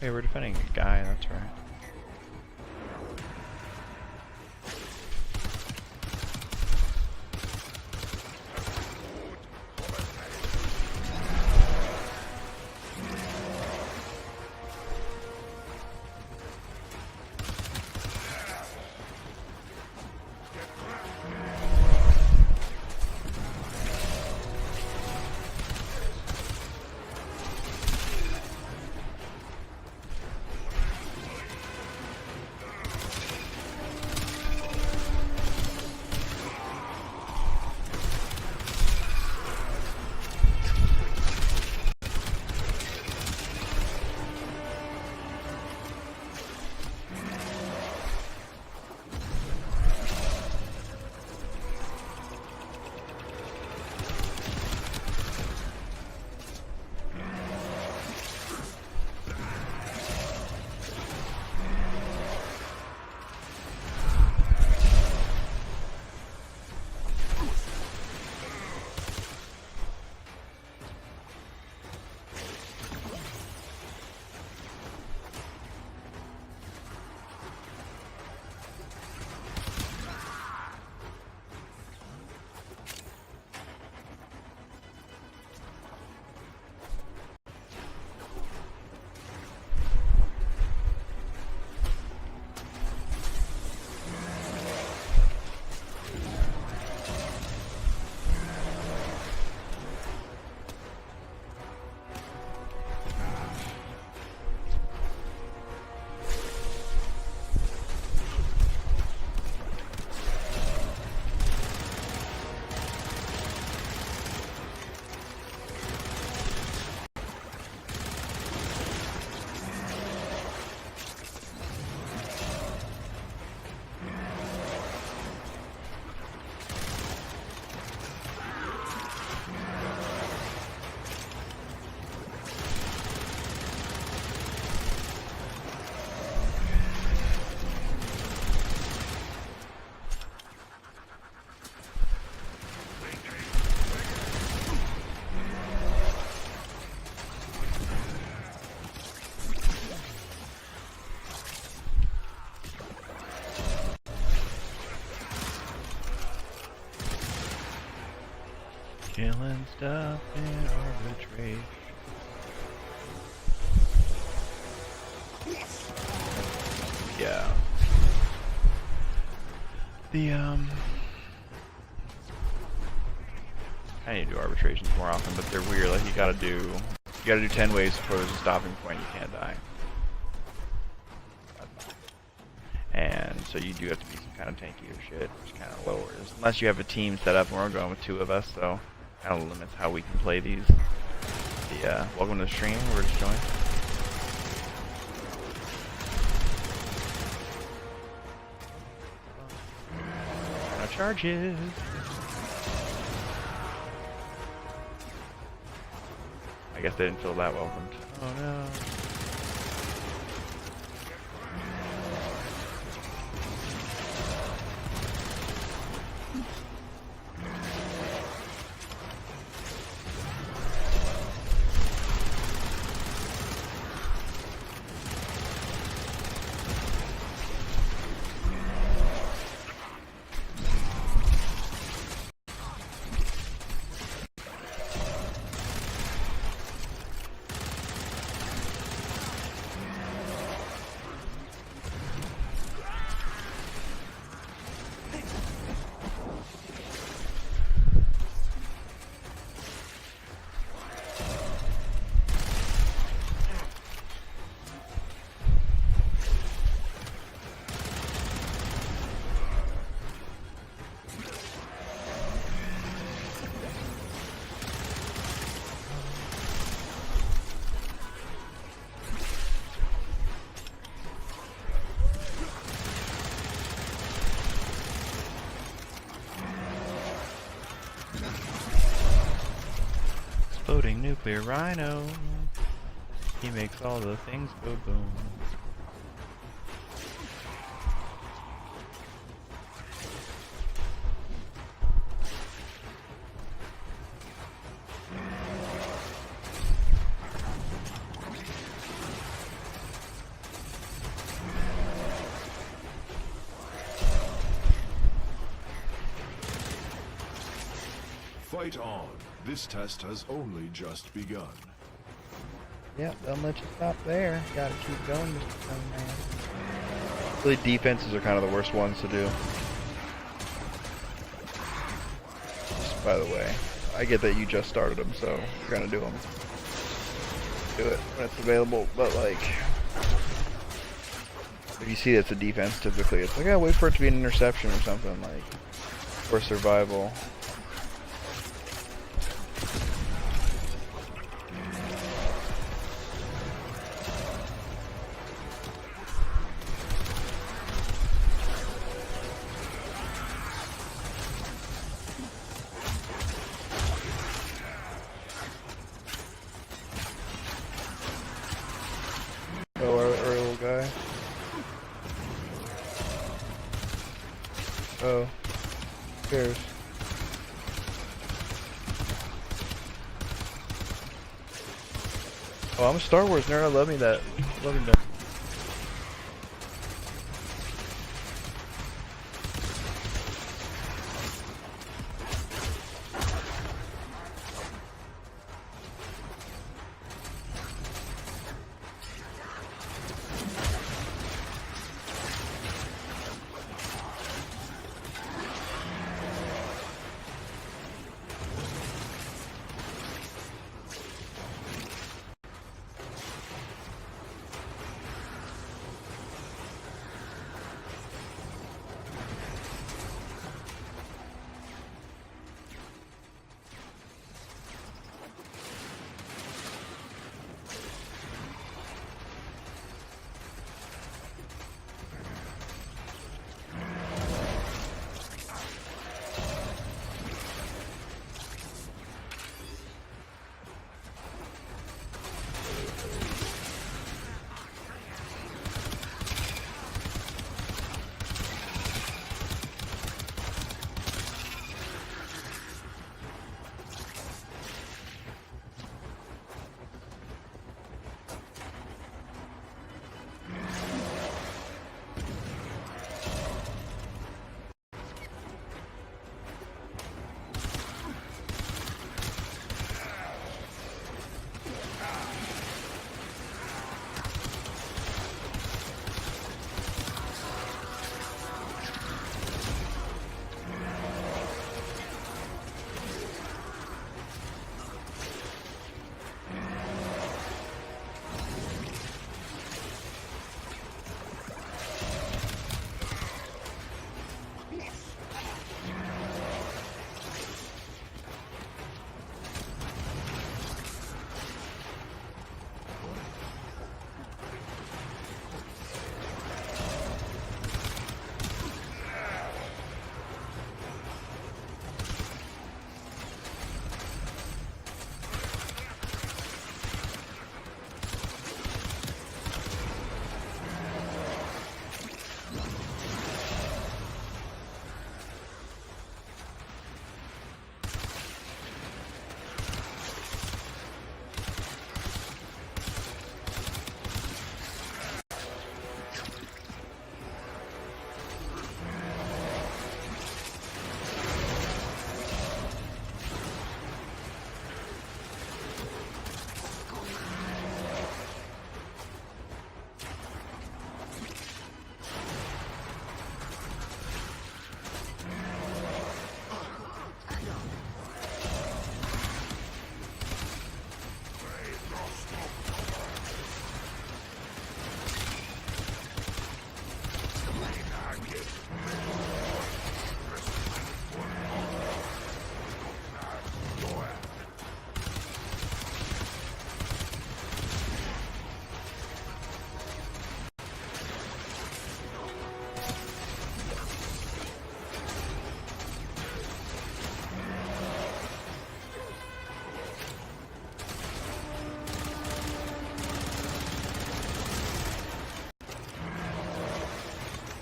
Hey, we're defending a guy, that's right. Killing stuff in arbitration. Yeah. I need to do arbitrations more often, but they're weird. Like you gotta do 10 waves before there's a stopping point. You can't die. And so you do have to be some kind of tanky or shit, which kind of lowers. Unless you have a team set up, and we're going with 2 of us, so kind of limits how we can play these. Welcome to the stream. We're just joined. No charges. I guess they didn't feel that welcomed. Oh no. Exploding nuclear rhino. He makes all the things go boom. Fight on. This test has only just begun. Yep, don't let you stop there. Gotta keep going, Mr. Young Man. Really, defenses are kind of the worst ones to do. Just by the way, I get that you just started them, so you're gonna do them. Do it when it's available, but like, if you see it's a defense, typically it's like, I wait for it to be an interception or something, like, for survival. Oh, our little guy. Oh, who cares? Oh, I'm a Star Wars nerd. I love me that. Love me that.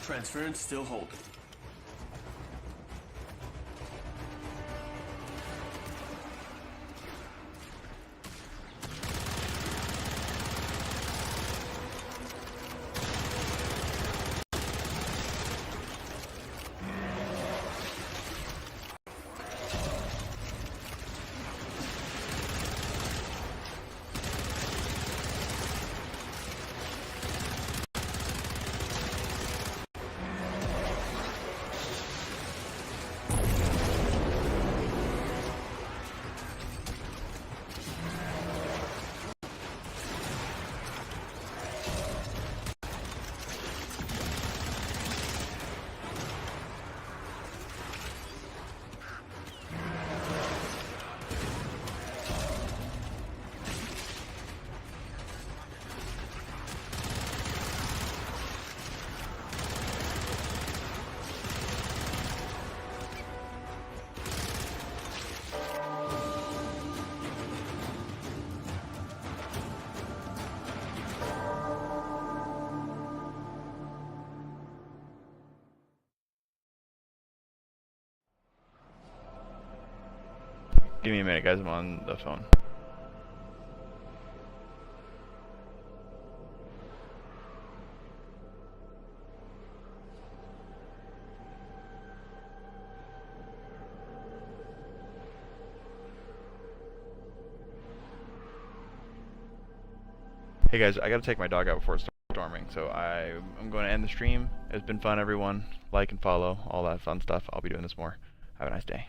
Transference still holding. Give me a minute, guys. I'm on the phone. Hey guys, I gotta take my dog out before it starts storming, so I'm going to end the stream. It's been fun, everyone. Like and follow, all that fun stuff. I'll be doing this more. Have a nice day.